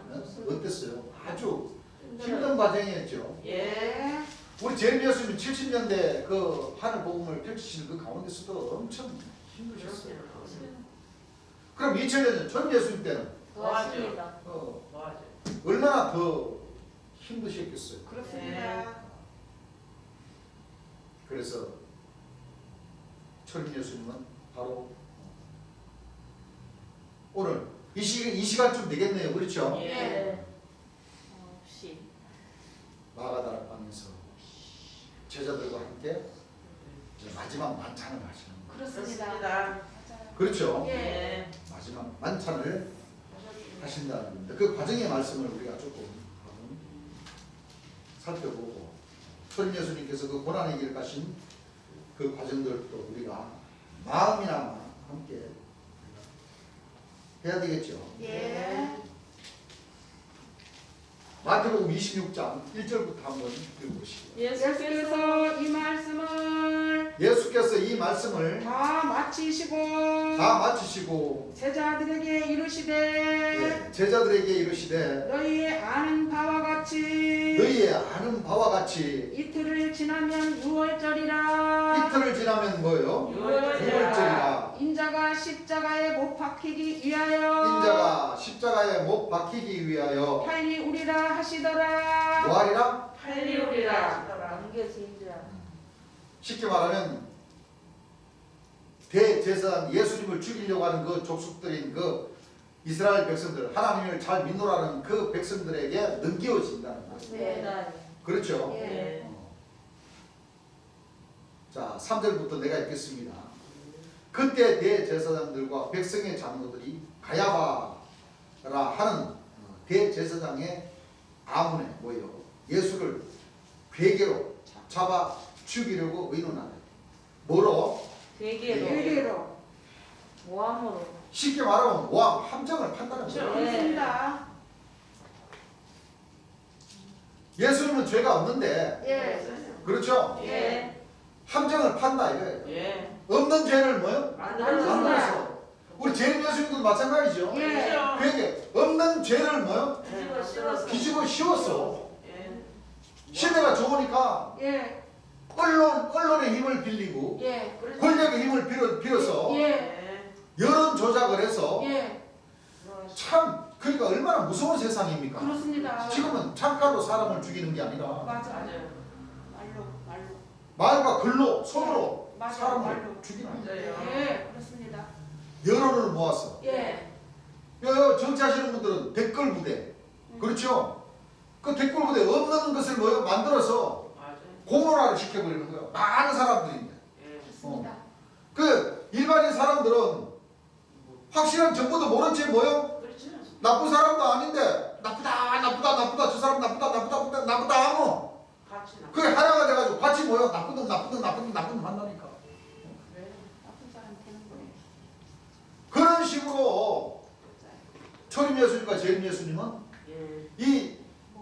어땠어요? 아주 힘든 과정이었죠. 예. 우리 제레미야스님 70년대 그 하늘 복음을 펼치시는 그 가운데서도 엄청 힘드셨어요. 그럼 2000년 전 예수님 때는 고맙습니다. 맞아. 얼마나 더 힘드셨겠어요. 그렇습니다. 그래서 철인 예수님은 바로 오늘 이 시간쯤 되겠네요. 그렇죠? 예. 네. 마가다락방에서 제자들과 함께 이제 마지막 만찬을 하시는 거예요. 그렇습니다. 그렇습니다. 그렇죠? 예. 마지막 만찬을 하신다는 겁니다. 그 과정의 말씀을 우리가 조금 살펴보고 철인 예수님께서 그 고난의 길을 가신 그 과정들도 우리가 마음이나 함께 해야 되겠죠. 예. 마태복음 26장 1절부터 한번 읽어보시죠. 예수께서 이 말씀을 예수께서 이 말씀을 다 마치시고 다 마치시고 제자들에게 이르시되 네, 제자들에게 이르시되 너희의 아는 바와 같이 너희의 아는 바와 같이 이틀을 지나면 6월절이라 이틀을 지나면 뭐예요? 6월절이라 인자가 십자가에 못 박히기 위하여 인자가 십자가에 못 박히기 위하여 빨리 우리라 하시더라. 뭐하리라? 할리우리라. 남겨진자. 쉽게 말하면 대제사장 예수님을 죽이려고 하는 그 족속들인 그 이스라엘 백성들 하나님을 잘 믿노라는 그 백성들에게 넘겨진다는 거예요. 네. 그렇죠? 예. 자 3절부터 내가 읽겠습니다. 그때 대제사장들과 백성의 장로들이 가야바라 하는 대제사장의 아문에 모여 예수를 괴계로 잡아 죽이려고 의논하네. 뭐로? 되게로. 회개로 모함으로. 쉽게 말하면 모함, 함정을 판다는 거예요. 그렇습니다. 예수님은 죄가 없는데 예. 그렇죠? 예. 함정을 판다 이거예요. 예. 없는 죄를 뭐요? 만들어서. 만들어서. 우리 제림 예수님도 마찬가지죠. 예. 괴계 없는 죄를 뭐요? 뒤집어 씌워서. 뒤집어 씌웠어. 예. 시대가 좋으니까 예. 언론의 힘을 빌리고 예. 권력의 힘을 빌어서 예. 예. 여론 조작을 해서 예. 참 그러니까 얼마나 무서운 세상입니까? 그렇습니다. 지금은 창가로 사람을 죽이는 게 아니라 맞아. 맞아요. 말로. 말과 글로 손으로 맞아요. 사람을 말로. 죽이는 맞아요. 예. 그렇습니다. 여론을 모아서 예. 정치하시는 분들은 댓글 부대 그렇죠? 그 댓글 부대 없는 것을 뭐요? 만들어서 맞아요. 공론화를 시켜버리는 거예요. 많은 사람들인데 예. 그렇습니다. 그 일반인 사람들은 확실한 정보도 모른 채 뭐요? 그렇지. 나쁜 사람도 아닌데 나쁘다 저 사람 나쁘다 하고 같이 나. 그게 하나가 돼가지고 같이 모여 나쁜 놈 한다니까. 그래. 나쁜 사람 되는 거예요. 그런 식으로 초림 예수님과 재림 예수님은 예. 이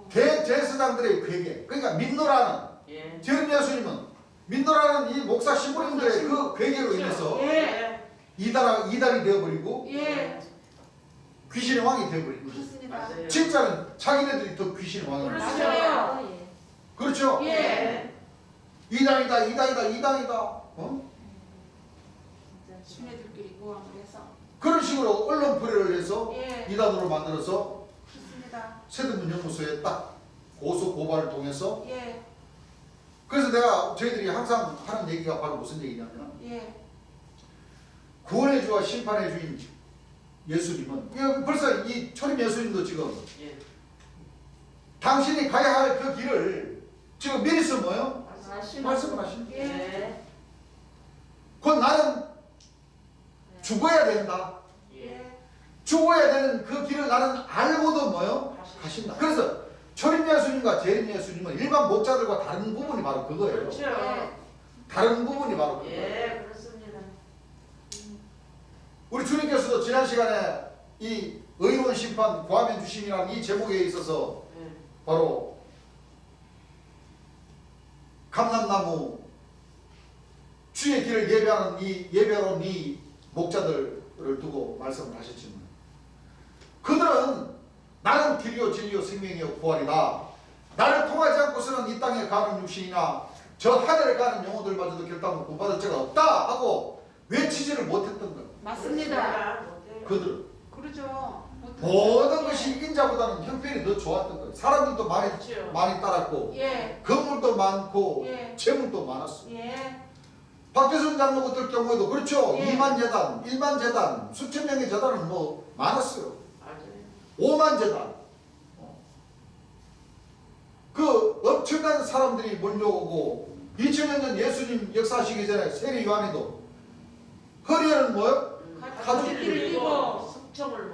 대제사장들의 괴계, 그러니까 민노라는 예. 재림 예수님은 민노라는 이 목사 신부님들의 그 괴계로 인해서 예. 이단이 되어버리고 예. 귀신의 왕이 되어버린 거죠. 그렇습니다. 맞아요. 진짜는 자기네들이 더 귀신의 왕이에요. 그렇죠. 맞아요. 예. 그렇죠? 예. 이단이다. 진짜. 수녀들끼리 모함을 해서. 그런 식으로 언론풀이를 해서 예. 이단으로 만들어서 그렇습니다. 세대문 연구소에 딱 고소 고발을 통해서 예. 그래서 저희들이 항상 하는 얘기가 바로 무슨 얘기냐면 예. 구원의 주와 심판의 주인 예수님은 벌써 이 초림 예수님도 지금 예. 당신이 가야 할 그 길을 지금 미리서 뭐요? 말씀을 하십니다. 예. 곧 나는 죽어야 된다. 예. 죽어야 되는 그 길을 나는 알고도 뭐요? 가신다. 그래서 초림 예수님과 재림 예수님은 일반 목자들과 다른 부분이 바로 그거예요. 그렇죠. 다른 부분이 바로 그거예요. 예. 그렇습니다. 우리 주님께서도 지난 시간에 이 의로운 심판 구하면 주심이라는 이 제목에 있어서 예. 바로 감람나무 주의 길을 예배하러 온 이 목자들을 두고 말씀을 하셨지만 그들은 나는 길이요 진리요 생명이요 부활이다. 나를 통하지 않고서는 이 땅에 가는 육신이나 저 하늘에 가는 영혼들마저도 결단을 구받을 자가 없다 하고 외치지를 못했던 거예요. 맞습니다. 그들은 그러죠. 모든 것이 인자보다는 형편이 더 좋았던 거예요. 사람들도 그렇죠. 많이 따랐고 예. 건물도 많고 예. 재물도 많았어요. 예. 박대순 장로 같은 경우에도 그렇죠. 예. 2만 재단, 1만 재단, 수천 명의 재단은 뭐 많았어요. 맞아요. 5만 재단. 그 엄청난 사람들이 몰려오고 2000년 전 예수님 역사하시기 전에 세례 요한이도 허리에는 뭐요? 가죽띠를 띠고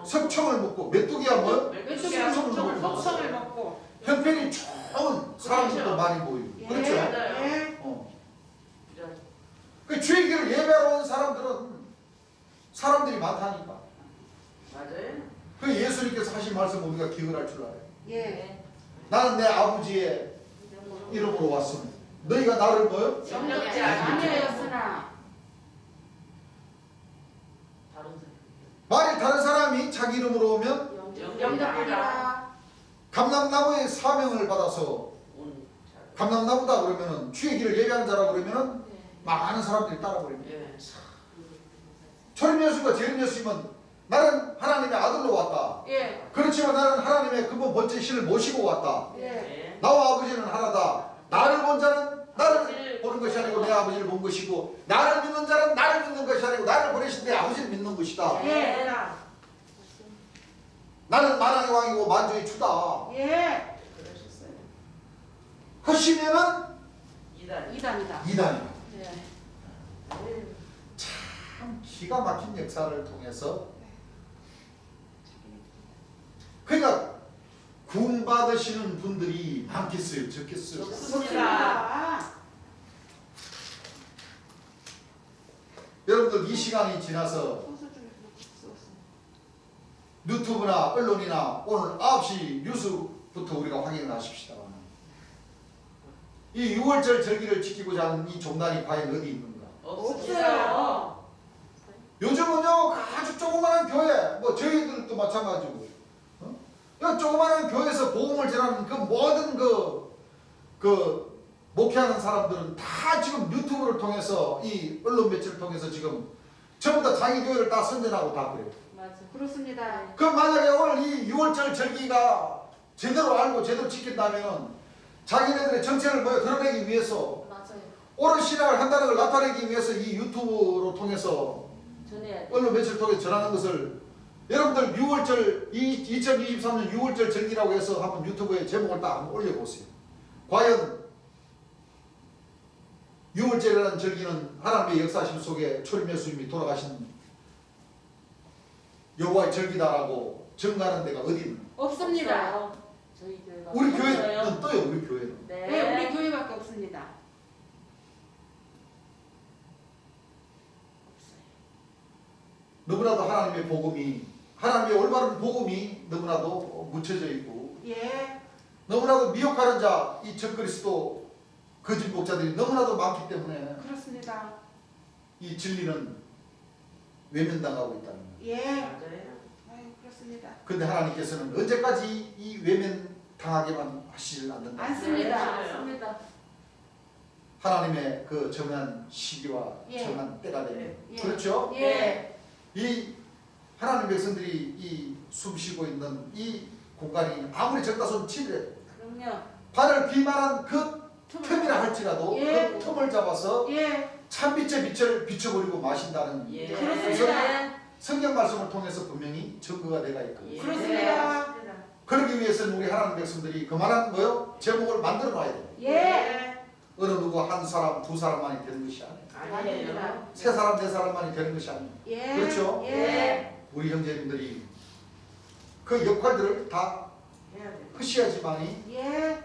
석청을 먹고 메뚜기야 뭐요? 메뚜기야 석청을 석성을 먹고. 형편이 좋은 사람들도 많이 모이고 예. 그렇죠. 예. 그 주의 길을 예배하러 온 사람들은 사람들이 많다니까. 맞아요. 그 예수님께서 하신 말씀 우리가 기억할 줄 알아요. 예. 나는 내 아버지의 이름으로 왔으니 너희가 나를 뭐요? 영접지 아니하였으나. 다른 사람. 만일 다른 사람이 자기 이름으로 오면 영접하리라. 감람나무의 사명을 받아서 감람나무다 그러면은 주의 길을 예배하는 자라 그러면은 많은 사람들이 따라버립니다. 예. 초림 예수님과 재림 예수님은 나는 하나님의 아들로 왔다. 예. 그렇지만 나는 하나님의 근본 번째 신을 모시고 왔다. 예. 나와 아버지는 하나다. 나를 본 자는 나를 보는 것이 아니고 내 아버지를 본 것이고 나를 믿는 자는 나를 믿는 것이 아니고 나를 보내신 내 아버지를 믿는 것이다. 예. 나는 만왕의 왕이고 만주의 주다. 예. 그러셨어요. 하시면은 이단. 이단이다. 이단이다. 예. 참 기가 막힌 역사를 통해서 그러니까 구원 받으시는 분들이 많겠어요, 적겠어요. 없습니다. 여러분들 이 시간이 지나서 유튜브나 언론이나 오늘 9시 뉴스부터 우리가 확인을 하십시다. 이 6월절 절기를 지키고자 하는 이 종단이 과연 어디 있는가? 없어요. 요즘은요 아주 조그마한 교회, 뭐 저희들도 마찬가지고, 이 조그마한 교회에서 복음을 전하는 그 모든 그 목회하는 사람들은 다 지금 유튜브를 통해서 이 언론 매체를 통해서 지금 전부 다 자기 교회를 다 선전하고 다 그래요. 맞아. 그렇습니다. 그럼 만약에 오늘 이 6월절 절기가 제대로 알고 제대로 지킨다면 자기네들의 정체를 드러내기 위해서 맞아요. 옳은 신앙을 한다는 걸 나타내기 위해서 이 유튜브로 통해서 전해야 돼. 언론 매체를 통해서 전하는 것을 여러분들 6월절 2023년 6월절 절기라고 해서 한번 유튜브에 제목을 딱 한번 올려보세요. 과연 6월절이라는 절기는 하나님의 역사심 속에 초림 예수님이 돌아가신 여호와의 절기다라고 정가하는 데가 어디 있나? 없습니다. 저희 교회가 우리 없어요. 교회는 떠요. 우리 교회는. 네. 네, 우리 교회 없습니다. 너무나도 하나님의 복음이, 하나님의 올바른 복음이 너무나도 묻혀져 있고, 예. 너무나도 미혹하는 자, 이 적그리스도 거짓 목자들이 너무나도 많기 때문에 그렇습니다. 이 진리는 외면당하고 있다는 거예요. 예. 맞아요. 아유, 그렇습니다. 그런데 하나님께서는 언제까지 이 외면당하게만 하시질 않는다. 않습니다. 맞습니다. 하나님의 그 정한 시기와 예. 정한 때가 되면 예. 그렇죠? 예. 이 하나님 백성들이 이 숨쉬고 있는 이 공간이 아무리 적다 손 치더라도 그럼요. 발을 비만한 그 틈이라 할지라도 예. 그 틈을 잡아서 예. 참빛의 빛을 비춰버리고 마신다는 예. 그렇습니다. 성경 말씀을 통해서 분명히 증거가 되가 있거든요. 예. 그렇습니다. 그러기 위해서는 우리 하나님 백성들이 그만한 뭐요? 제목을 만들어 놔야 돼요. 예. 어느 누구 한 사람, 두 사람만이 되는 것이 아니에요. 아니에요. 세 사람, 네 사람만이 되는 것이 아니에요. 예. 그렇죠? 예. 우리 형제님들이 그 역할들을 다 해야 돼. 하셔야지만이 예.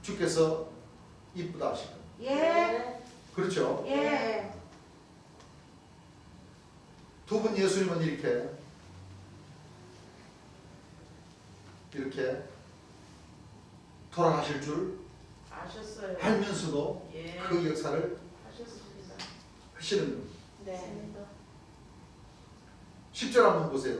주께서 이쁘다 하실 거예요. 예. 그렇죠? 예. 두 분 예수님은 이렇게 돌아가실 줄 아셨어요. 알면서도 예. 그 역사를 하셨습니다. 하시는 거예요. 네. 10절 한번 보세요.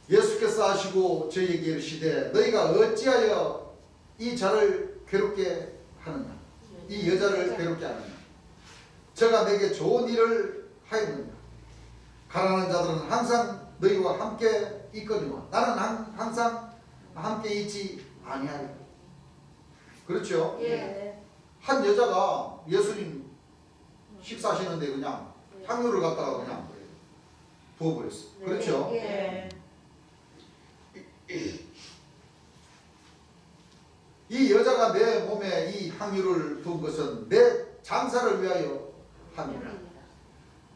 예수께서 하시고 저희에게 이르시되 너희가 어찌하여 이 자를 괴롭게 하느냐, 이 여자를 괴롭게 하느냐, 저가 내게 좋은 일을 하였느냐. 가난한 자들은 항상 너희와 함께 있거니와 나는 항상 함께 있지 아니하리라. 그렇죠? 예. 한 여자가 예수님 식사하시는데 그냥 향유를 갖다가 그냥 부어버렸어. 그렇죠? 예. 이 여자가 내 몸에 이 향유를 부은 것은 내 장사를 위하여 함이라.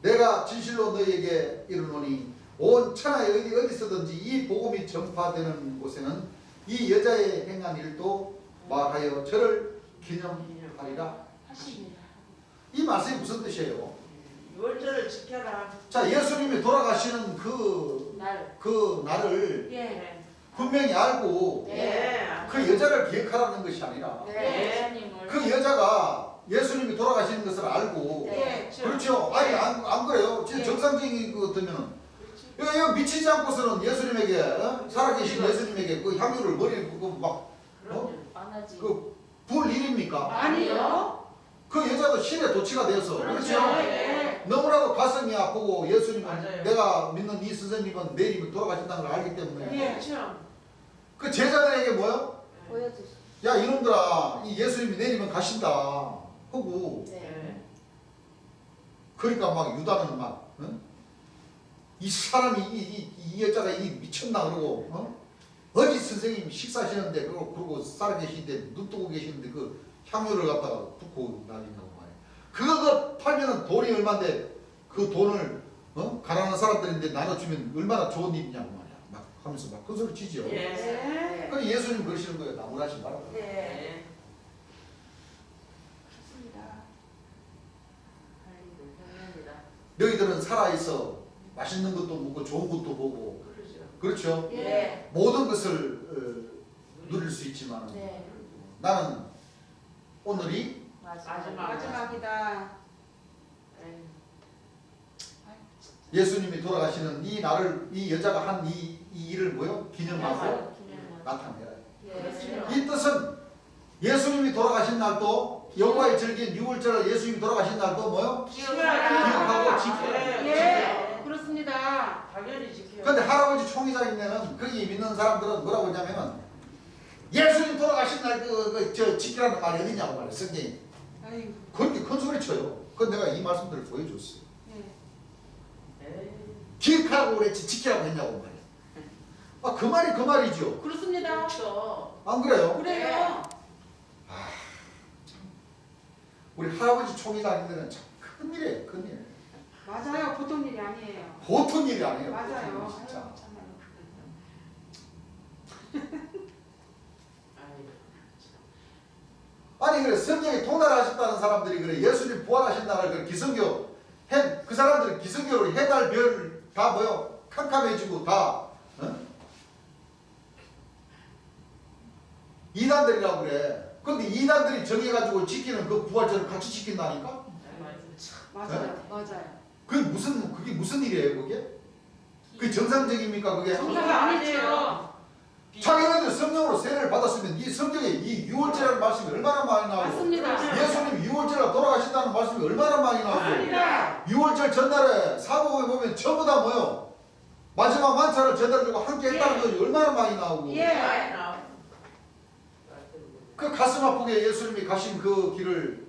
내가 진실로 너희에게 이르노니 온 천하에 어디서든지 이 복음이 전파되는 곳에는 이 여자의 행한 일도 말하여 저를 기념하리라. 하십니다. 이 말씀이 무슨 뜻이에요? 유월절을 지켜라. 자, 예수님이 돌아가시는 날. 그 날을 예. 분명히 알고 예. 그 여자를 기억하라는 것이 아니라 네. 예수님을. 그 여자가 예수님이 돌아가시는 것을 알고 예. 그렇죠. 아니 안 그래요. 진짜 예. 정상적인 거 같으면은 이거 미치지 않고서는 예수님에게 살아계신 예수님에게 그 향유를 머리에 붓고 막 그럼요. 안 하지. 부을 일입니까? 아니요. 그 여자도 신의 도치가 되어서 그렇죠. 예. 너무나도 가슴이 아프고 예수님은 맞아요. 내가 믿는 이 선생님은 내일이면 돌아가신다는 걸 알기 때문에 예. 그렇죠. 그 제자들에게 뭐요? 보여주시. 야 이놈들아 이 예수님이 내리면 가신다 하고 네. 그러니까 막 유다는 막 응? 이 사람이 이 여자가 이 미쳤나 그러고 어디 선생님이 식사하시는데 그러고 살아계시는데 눈 뜨고 계시는데 그 향유를 갖다가 붓고 다닌다고 말이에요. 그거 팔면은 돈이 얼마인데 그 돈을 가난한 사람들인데 나눠주면 얼마나 좋은 일이냐고 말이야. 막 하면서 막 큰 소리 치죠. 예. 예. 그럼 예수님 그러시는 거예요. 나무라지 말아라. 예. 예. 그렇습니다. 할렐루야. 너희들은 살아있어 맛있는 것도 먹고 좋은 것도 보고 그러죠. 그렇죠? 예. 모든 것을 누릴 수 있지만 네. 나는 오늘이 마지막. 마지막이다. 예. 예수님이 돌아가시는 이 날을 이 여자가 한 이 일을 뭐요? 기념하고 기념하고. 나타내라. 예. 이 뜻은 예수님이 돌아가신 날도 여호와의 절기인 6월절 예수님이 돌아가신 날도 뭐요? 기억하고 지켜요. 예. 그렇습니다. 당연히 지켜요. 근데 할아버지 총회장님네는 거기 믿는 사람들은 뭐라고 했냐면은 예수님 돌아가신 날 저 지키라는 말이 어디냐고 말해 성경이. 아이고. 그렇게 큰 소리 쳐요. 그건 내가 이 말씀들을 보여줬어요. 예. 예. 기억하라고 그랬지 지키라고 했냐고 말이야. 아, 그 말이 그 말이죠. 그렇습니다. 그렇죠. 안 그래요? 그래요. 우리 할아버지 총회장님들은 참 큰일이에요. 큰일. 맞아요. 보통 일이 아니에요. 보통 일이 아니에요. 맞아요. 보통 일, 진짜. 아유, 참아요. 아니 그래 성경에 통달하셨다는 사람들이 그래 예수님 부활하신다는 그 기성교 그 사람들은 기성교를 해달 별 다 뭐요 캄캄해지고 다 이단들이라고 그래. 근데 이단들이 정해가지고 지키는 그 부활절을 같이 지킨다니까? 맞아요. 맞아요. 그게 무슨 일이에요 그게? 그게 정상적입니까 그게? 정사가 아니죠. 자기네들 성령으로 세례를 받았으면 이 성경에 이 유월절이라는 말씀이 얼마나 많이 나오고 맞습니다. 예수님이 유월절에 돌아가신다는 말씀이 얼마나 많이 나오고 아니다. 유월절 전날에 사복에 보면 전부 다 뭐요? 마지막 만찬을 전달하고 함께 했다는 것이 얼마나 많이 나오고 예. 그 가슴 아프게 예수님이 가신 그 길을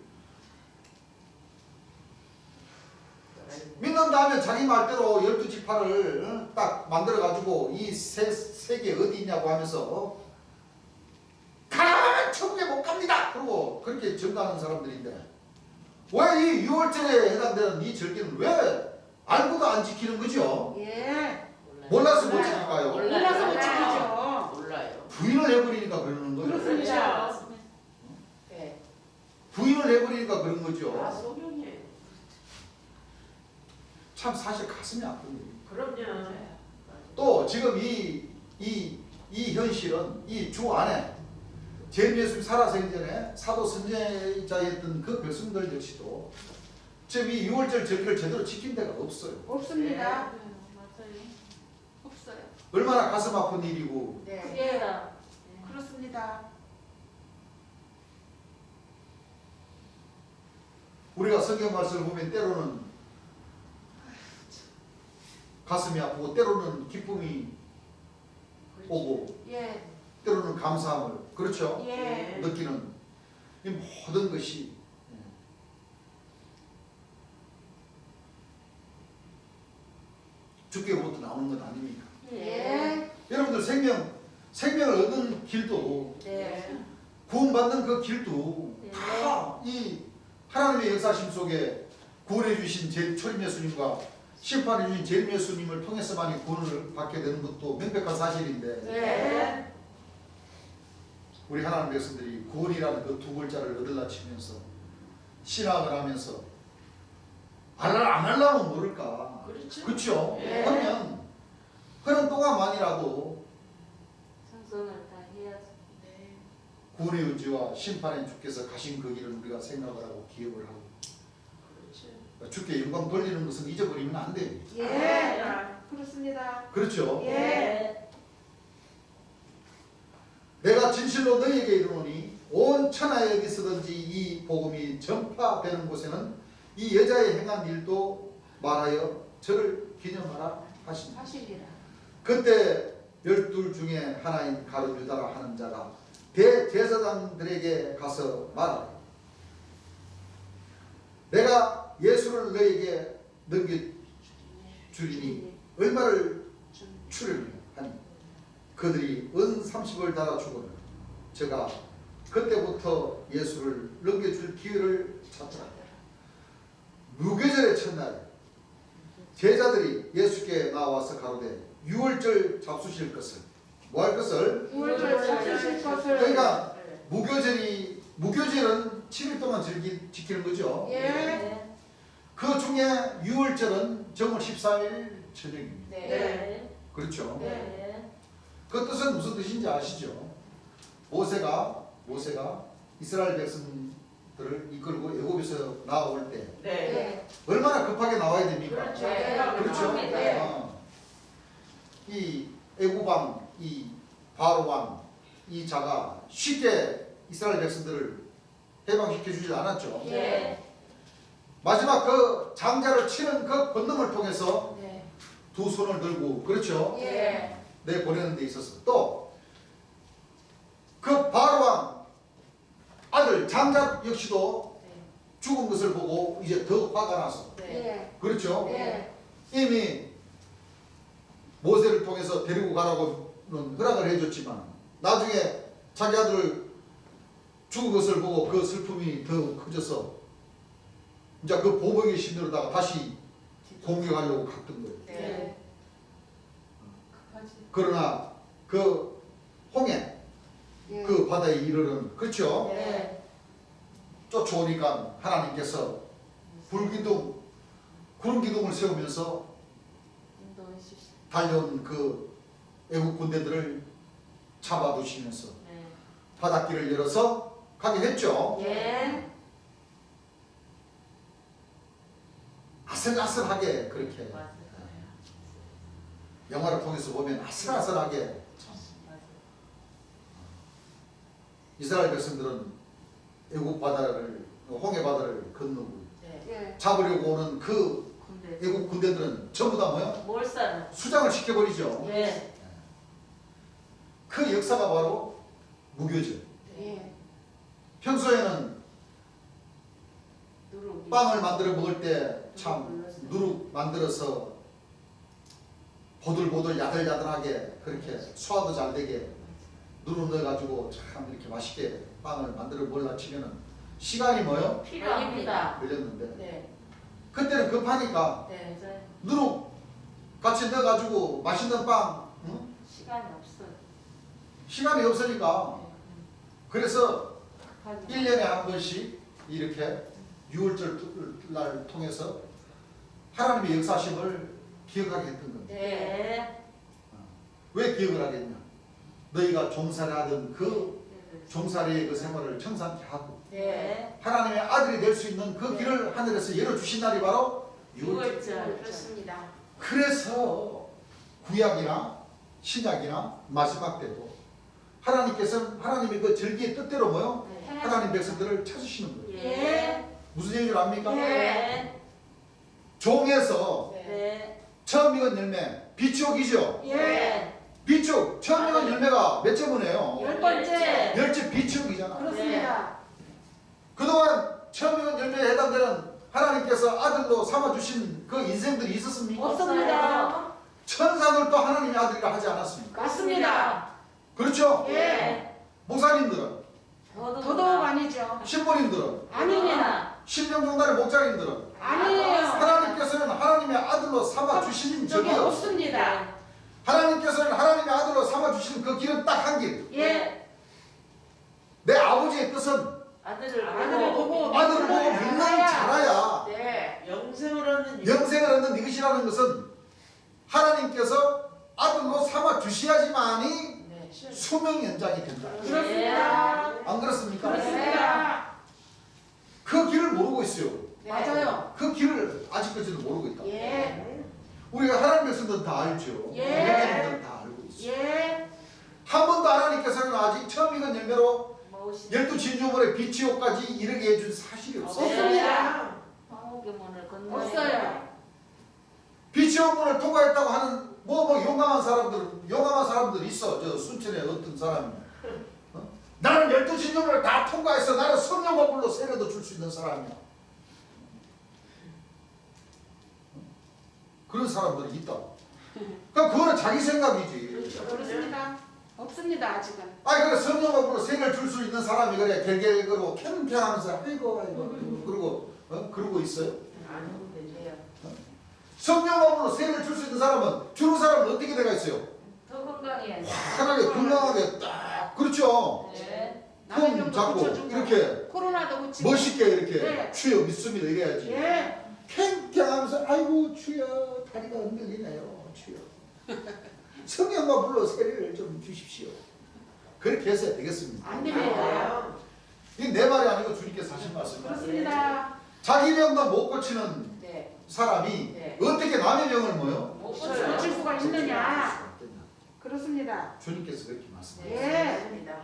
믿는다 하면 자기 말대로 12지파를 딱 만들어가지고 이 세계 어디 있냐고 하면서 가라면 천국에 못 갑니다! 그러고 그렇게 전가하는 사람들인데 왜 이 유월절에 해당되는 이 절기는 왜 알고도 안 지키는 거죠? 예. 몰라서 못 지킬까요? 몰라서 못 지키죠. 몰라요. 부인을 해버리니까 그러는 거예요. 그렇습니다. 네. 부인을 해버리니까 그런 다 거죠. 소경이에요. 참 사실 가슴이 아픈 거예요. 그럼요. 또 지금 이 현실은 이 주 안에 제일 예수님 살아서 이전에 사도 선제자였던 그 백성들 역시도 지금 이 6월절 절기를 제대로 지킨 데가 없어요. 없습니다. 맞아요. 없어요. 얼마나 가슴 아픈 일이고 네. 그게다. 그렇습니다. 우리가 성경 말씀을 보면 때로는 가슴이 아프고 때로는 기쁨이 오고 예. 때로는 감사함을 그렇죠? 예. 느끼는 이 모든 것이 주께로부터 나오는 것 아닙니까? 예. 여러분들 생명을 얻는 길도 네. 구원받는 그 길도 네. 다 이 하나님의 역사심 속에 구원해 주신 초림 예수님과 심판해 주신 재림 예수님을 통해서만이 구원을 받게 되는 것도 명백한 사실인데 네. 우리 하나님 백성들이 구원이라는 그 두 글자를 얻으려 치면서 신앙을 하면서 안 하려면 모를까. 그렇죠. 그렇죠? 예. 그러면 그런 동안만이라도 성성을 다 해야지. 구원의 의지와 심판의 주께서 가신 그 길을 우리가 생각을 하고 기억을 하고 그렇죠. 주께 영광 돌리는 것은 잊어버리면 안 됩니다. 예. 그렇습니다. 그렇죠? 예. 내가 진실로 너희에게 이르노니 온 천하에 어디서든지 이 복음이 전파되는 곳에는 이 여자의 행한 일도 말하여 저를 기념하라 하십니다. 하시리라. 그때 12 중에 하나인 가룟 유다라 하는 자가 대제사장들에게 가서 말하라. 내가 예수를 너에게 넘겨주리니 얼마를 추려니 하니 그들이 은 30을 달아 주거늘 제가 그때부터 예수를 넘겨줄 기회를 찾더라. 무교절의 첫날 제자들이 예수께 나와서 가로되 유월절 잡수실 것을 뭐 할 것을? 유월절 잡수실 것을. 그러니까 무교절은 7일 동안 지키는 거죠. 예. 그 중에 유월절은 정월 14일 저녁입니다. 네. 그렇죠. 네. 그 뜻은 무슨 뜻인지 아시죠? 모세가 이스라엘 백성들을 이끌고 애굽에서 나올 때 네. 네. 얼마나 급하게 나와야 됩니까? 그렇죠. 그렇죠. 네. 이 애굽왕, 이 바로왕, 이 자가 쉽게 이스라엘 백성들을 해방시켜 주지 않았죠. 예. 마지막 그 장자를 치는 그 권능을 통해서 네. 두 손을 들고 그렇죠. 예. 내보내는 데 있어서 또 그 바로왕 아들 장자 역시도 죽은 것을 보고 이제 더 화가 나서 네. 그렇죠. 네. 이미 모세를 통해서 데리고 가라고는 허락을 해줬지만 나중에 자기 아들 죽은 것을 보고 그 슬픔이 더 커져서 이제 그 보복의 신으로다가 다시 공격하려고 갔던 거예요. 네. 그러나 그 홍해 예. 그 바다에 이르는 그렇죠. 네. 쫓아오니까 하나님께서 불기둥, 구름 기둥을 세우면서 인도해 주시. 달려온 그 애국 군대들을 잡아두시면서 네. 바닷길을 열어서 가게 했죠. 예. 아슬아슬하게 그렇게 맞아요. 영화를 통해서 보면 아슬아슬하게 맞아요. 이스라엘 백성들은 애국 바다를 홍해 바다를 건너고 네. 예. 잡으려고 오는 그 근데 애국 군대들은 전부 다 뭐야? 몰살. 수장을 시켜버리죠. 예. 그 역사가 바로 무교죠. 예. 평소에는 누룩이. 빵을 만들어 먹을 때 참 누룩 만들어서 보들보들 야들야들하게 그렇게 소화도 잘 되게 누룩 넣어가지고 참 이렇게 맛있게 빵을 만들어 먹으려 치면은 시간이 뭐요? 필요합니다. 걸렸는데 네. 그때는 급하니까 네. 맞아요. 누룩 같이 넣어가지고 맛있는 빵 응? 시간이 없어요. 시간이 없으니까 그래서 급하게. 1년에 한 번씩 이렇게 6월절 날 통해서 하나님의 역사심을 기억하게 했던 겁니다. 네. 왜 기억을 하겠냐? 너희가 종살이하던 그 종살이의 그 생활을 청산케 하고 네. 하나님의 아들이 될 수 있는 그 길을 하늘에서 열어주신 날이 바로 6월절. 6월절. 그렇습니다. 그래서 구약이나 신약이나 마지막 때도 하나님께서는 하나님의 그 절기의 뜻대로 뭐요? 네. 하나님 백성들을 찾으시는 거예요. 예. 무슨 얘기를 합니까? 네. 종에서 네. 처음 익은 열매 비추옥이죠. 예. 비추옥 처음 익은 열매가 몇 점이에요? 10번째. 열째 비추옥이잖아. 그렇습니다. 그동안 처음 익은 열매에 해당되는 하나님께서 아들로 삼아주신 그 인생들이 있었습니까? 없습니다. 천사들도 하나님의 아들이라 하지 않았습니까? 맞습니다. 그렇죠? 예. 목사님들은, 더더욱 아니죠. 신부님들은, 아닙니다. 신령종단의 목자님들은 아니에요. 하나님께서는 하나님의 아들로 삼아주신 저게 적이 없습니다. 없습니다. 하나님께서는 하나님의 아들로 삼아주신 그 길은 딱 한 길. 예. 내 아버지의 뜻은 아들을 보고 아들을 보고 믿는 자라야 네. 영생을 얻는 영생을 얻는 이것이라는 것은 하나님께서 아들로 삼아주셔야지만이 네. 수명 연장이 된다. 그렇습니다. 안 그렇습니까? 그렇습니다. 그 길을 모르고 있어요. 네. 맞아요. 그 길을 아직까지도 모르고 있다. 예. 우리가 하나님 백성들은 다 알죠. 예. 예배자들은 다 알고 있어요. 예. 한 번도 하나님께서는 아직 처음 익은 열매로 모신 12진주물의 비치옥까지 이르게 해준 사실이 없어요. 없습니다. 황옥의 문을 건너. 없어요. 비치옥문을 통과했다고 하는 뭐 용감한 사람들 있어. 저 순천에 어떤 사람이 나는 12진주물을 다 통과해서 나는 성령과 불로 세례도 줄 수 있는 사람이야. 그런 사람들이 있다. 그러니까 그거는 자기 생각이지. 그렇습니다. 없습니다. 아직은. 아니 그래 성령과 불로 세례를 줄 수 있는 사람이 그래 결계 그러고 캠핑하면서 아이고 그러고 그러고 있어요. 안 해도 되죠. 성령과 불로 세례를 줄 수 있는 사람은 주는 사람은 어떻게 돼가 있어요? 더 건강해야 돼. 편하게 건강하게 딱 그렇죠. 네. 남의 폼 병도 잡고 고쳐주고 이렇게 코로나도 고치고. 멋있게 이렇게 네. 주여 믿습니다 이래야지. 예. 팽팽하면서 아이고 주여 다리가 흔들리네요 주여 성령과 불로 세례를 좀 주십시오. 그렇게 해서 되겠습니다. 안 됩니다. 이게 내 말이 아니고 주님께서 하신 말씀입니다. 그렇습니다. 자기 병도 못 고치는 네. 사람이 네. 어떻게 남의 병을 뭐요? 못 고칠 고쳐요. 수가 있느냐? 그렇습니다. 주님께서 그렇게 말씀하셨어요. 예. 맞습니다.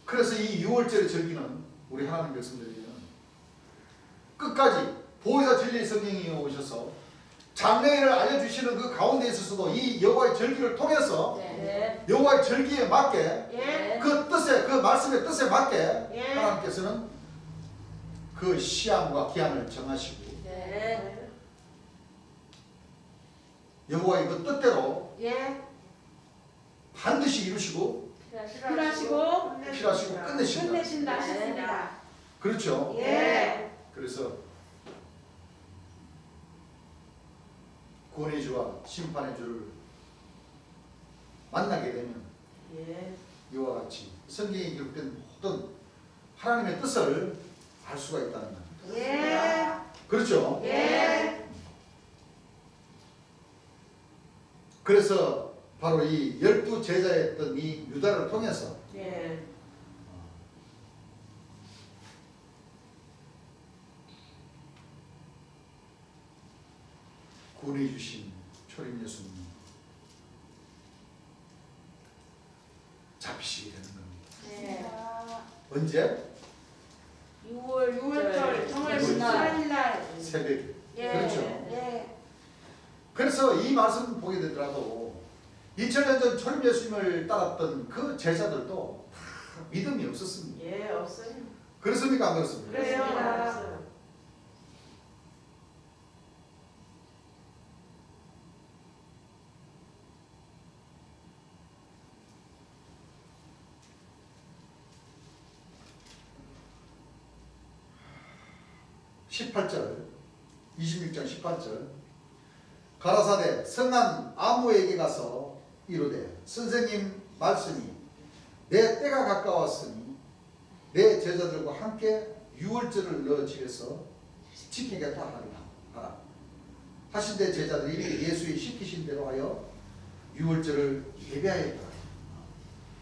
그래서 이 6월절의 절기는 우리 하나님 백성들에게는 끝까지 보혜사 진리의 성령이 오셔서 장래일을 알려주시는 그 가운데 있어서도 이 여호와의 절기를 통해서 네. 여호와의 절기에 맞게 예. 그 뜻에 그 말씀의 뜻에 맞게 예. 하나님께서는 그 시한과 기한을 정하시고 네. 여호와의 그 뜻대로 예. 반드시 이루시고 필하시고 필하시고 끝내신다. 끝내신다 하셨습니다. 그렇죠. 예. 그래서 구원의 주와 심판의 주를 만나게 되면 예. 이와 같이 성경에 기록된 어떤 하나님의 뜻을 알 수가 있다는 겁니다. 예. 그렇죠? 예. 그래서 바로 이 12 제자였던 이 유다를 통해서 예. 구원해 주신 초림 예수님 잡히시게 되는 겁니다. 네. 언제? 6월절 정월 그날. 14일 날. 새벽에. 예. 그렇죠. 예. 그래서 이 말씀 보게 되더라도 2000년 전 초림 예수님을 따랐던 그 제자들도 다 믿음이 없었습니다. 예, 없어요. 그렇습니까? 안 그렇습니까? 그래요. 그렇습니다. 없어요. 18절 26장 18절 가라사대 성한 아무에게 가서 이르되 선생님 말씀이 내 때가 가까웠으니 내 제자들과 함께 유월절을 너 집에서 지키겠다 하라 하신대 제자들이 예수의 시키신 대로 하여 유월절을 예배하였다.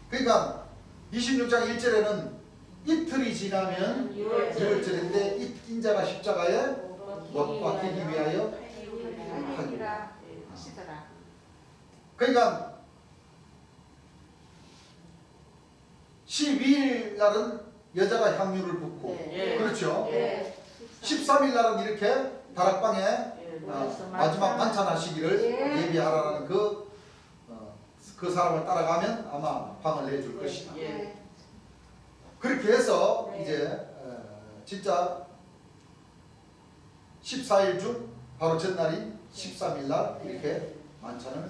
그러니까 26장 1절에는 이틀이 지나면 유월절인데 이 인자가 십자가에 못 박히기 위하여 하니라 하시더라. 그러니까 12일 날은 여자가 향유를 붓고 예. 그렇죠. 예. 13일 날은 이렇게 다락방에 예. 마지막 만찬 하시기를 예. 예비하라는 그 사람을 따라가면 아마 방을 내줄 것이다. 예. 그렇게 해서 네. 이제 진짜 14일 중 바로 전날인 13일 날 이렇게 만찬을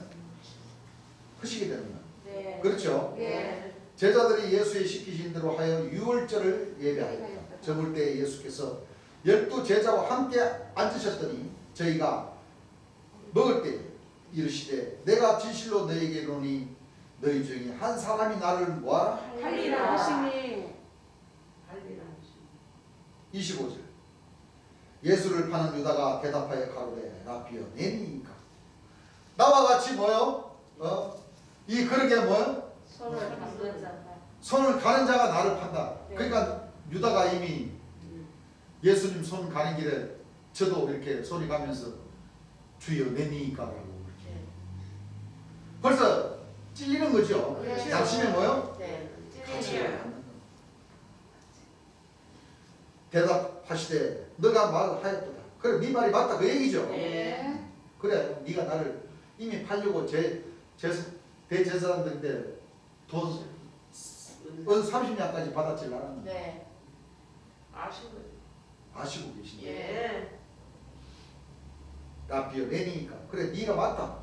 하시게 되는 거예요. 네. 그렇죠? 예. 제자들이 예수의 시키신 대로 하여 유월절을 예배하였다. 저물 때 예수께서 12 제자와 함께 앉으셨더니 저희가 먹을 때 이르시되 내가 진실로 너에게 이르노니 너희 중에 한 사람이 나를 모아라. 하리라 하시니. 할리라 하시니. 25절 예수를 파는 유다가 대답하여 가로되 라비어 내니까 나와 같이 뭐요? 이 그릇에 뭐요? 손을 담그자. 손을 가는 자가 나를 판다. 네. 그러니까 유다가 이미 예수님 손 가는 길에 저도 이렇게 손이 가면서 주여 내니까라고 이렇게 벌써 찔리는 거죠. 네. 양심에 뭐요? 네. 찔리죠. 대답하시되 너가 말하였도다. 그래 네 말이 맞다 그 얘기죠. 예. 그래 네가 나를 이미 팔려고 대제사장들인데 돈 은 30냥까지 받았질 않았는데 네. 아시고. 아시고 계신데 예. 라비어 내니까 그래 네가 맞다.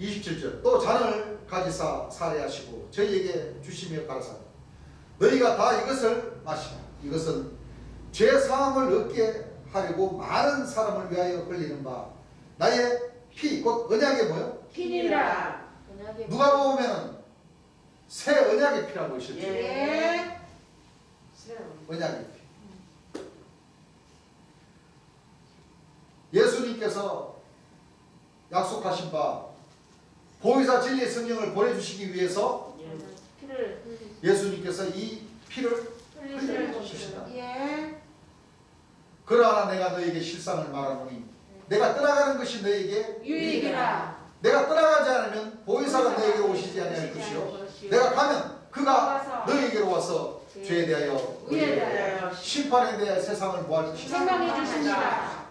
27절 또 잔을 가지사 살해하시고 저희에게 주시며 가라사대 너희가 다 이것을 마시라. 이것은 죄 사함을 얻게 하려고 많은 사람을 위하여 흘리는 바 나의 피 곧 언약의 뭐요? 피니라. 언약의 누가 보면은 새 언약의 피라고 하셨죠. 예. 언약의 피. 예수님께서 약속하신 바 보혜사 진리의 성령을 보내주시기 위해서 피를 흘리시. 예수님께서 이 피를 흘리시는 주시다. 예. 그러나 내가 너에게 실상을 말하노니 내가 떠나가는 것이 너에게 유익이라. 내가 떠나가지 않으면 보혜사가 너에게로 오시지 아니할 것이요 내가 가면 그가 너에게로 와서 죄에 대하여 의에 대하여 심판에 대하여 세상을 모할 것이다. 생명해 주시니라.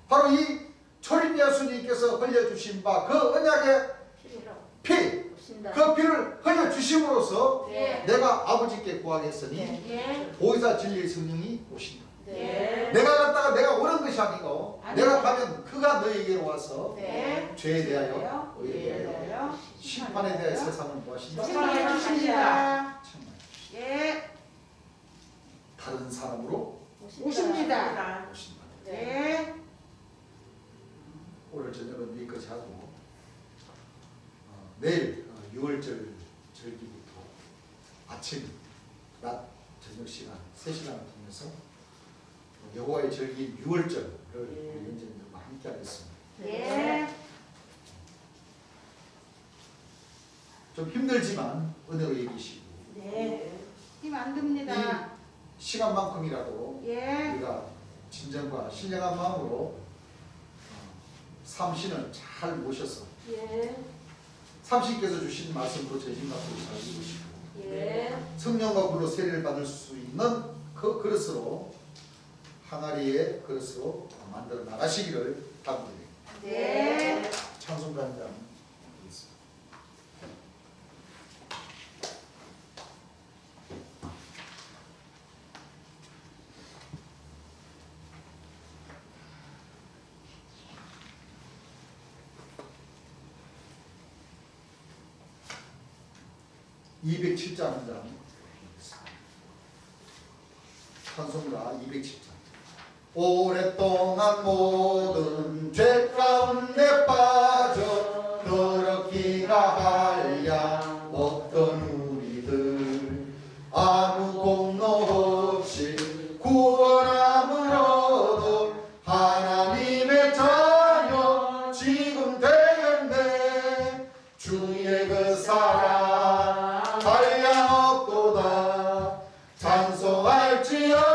바로 이 초림 예수님께서 흘려주신 바 그 언약의 피로 피, 오신다. 그 피를 흘려주심으로써 네. 내가 아버지께 구하겠으니 예. 보혜사 진리의 성령이 오신다. 네. 내가 갔다가 내가 오는 것이 아니고 아니요. 내가 가면 그가 너에게로 와서 네. 죄에 대하여 의에 의에 대하여 대하여 심판에 대하여 세상을 모하신다. 생명해 주시니라. 정말 예. 다른 사람으로 오십니다. 오신다. 예. 오늘 저녁은 여기까지 하고 내일 6월절 절기부터 아침, 낮, 저녁 시간 3시간을 통해서 여호와의 절기인 유월절을 우리 형제님들과 함께 하겠습니다. 예. 좀 힘들지만 은혜로 여기시고 네. 힘 안 듭니다. 시간만큼이라도 예. 우리가 진정과 신령한 마음으로 삼신을 잘 모셔서 예. 삼신께서 주신 말씀으로 재진 갖고 잘 이루시고 예. 성령과 불로 세례를 받을 수 있는 그 그릇으로 항아리의 그릇으로 만들어 나가시기를 당부드립니다. 네. 찬송단장 드리겠습니다. (207장) 찬송가 207장. 오랫동안 모든 죄 가운데 빠져 더럽기가 한량 없던 우리들 아무 공로 없이 구원함을 얻어 하나님의 자녀 지금 되었네. 주의 그 사랑 한량 없도다. 찬송할지어다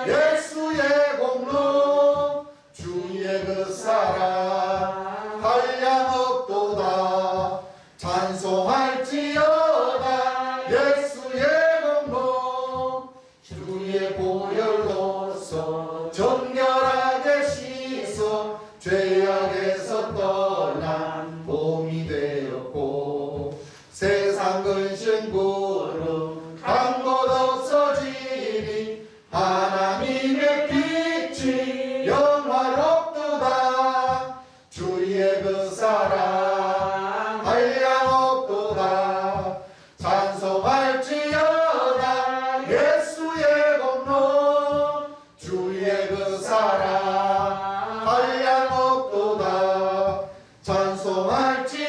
예수의 공로. 주의 그 사랑 한량 없도다. 찬송할지어다 예수의 공로. 주의 보혈로서 정결하게 씻어 죄악에서 떠난 몸이 되었고 세상 근심 구름 간 곳 없어지니 하나님의 빛이 영화롭도다. 주의 그 사랑 한량 없도다. 찬송할지어다 예수의 공로. 주의 그 사랑 한량 없도다.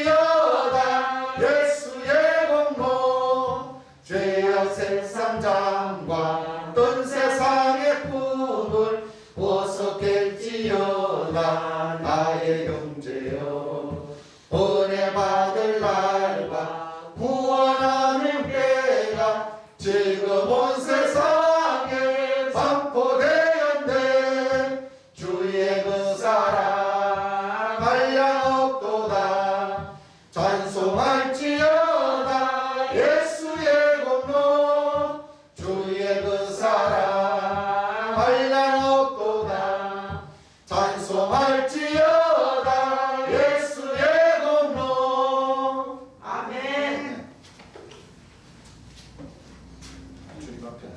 찬송할지어다 예수의 공로. 죄악 세상 장과 떤 세상의 꿈을 벗어낼지어다 나의 형제여. 은혜 받을 날과 구원하는 때가 지금 온 세상에 선포되었네. 주의 그 사랑 한량 없도다. 찬송할지어다 예수의 공로. 주의 그 사랑 한량 없도다. 찬송할지어다 예수의 공로. 아멘. 주님 앞에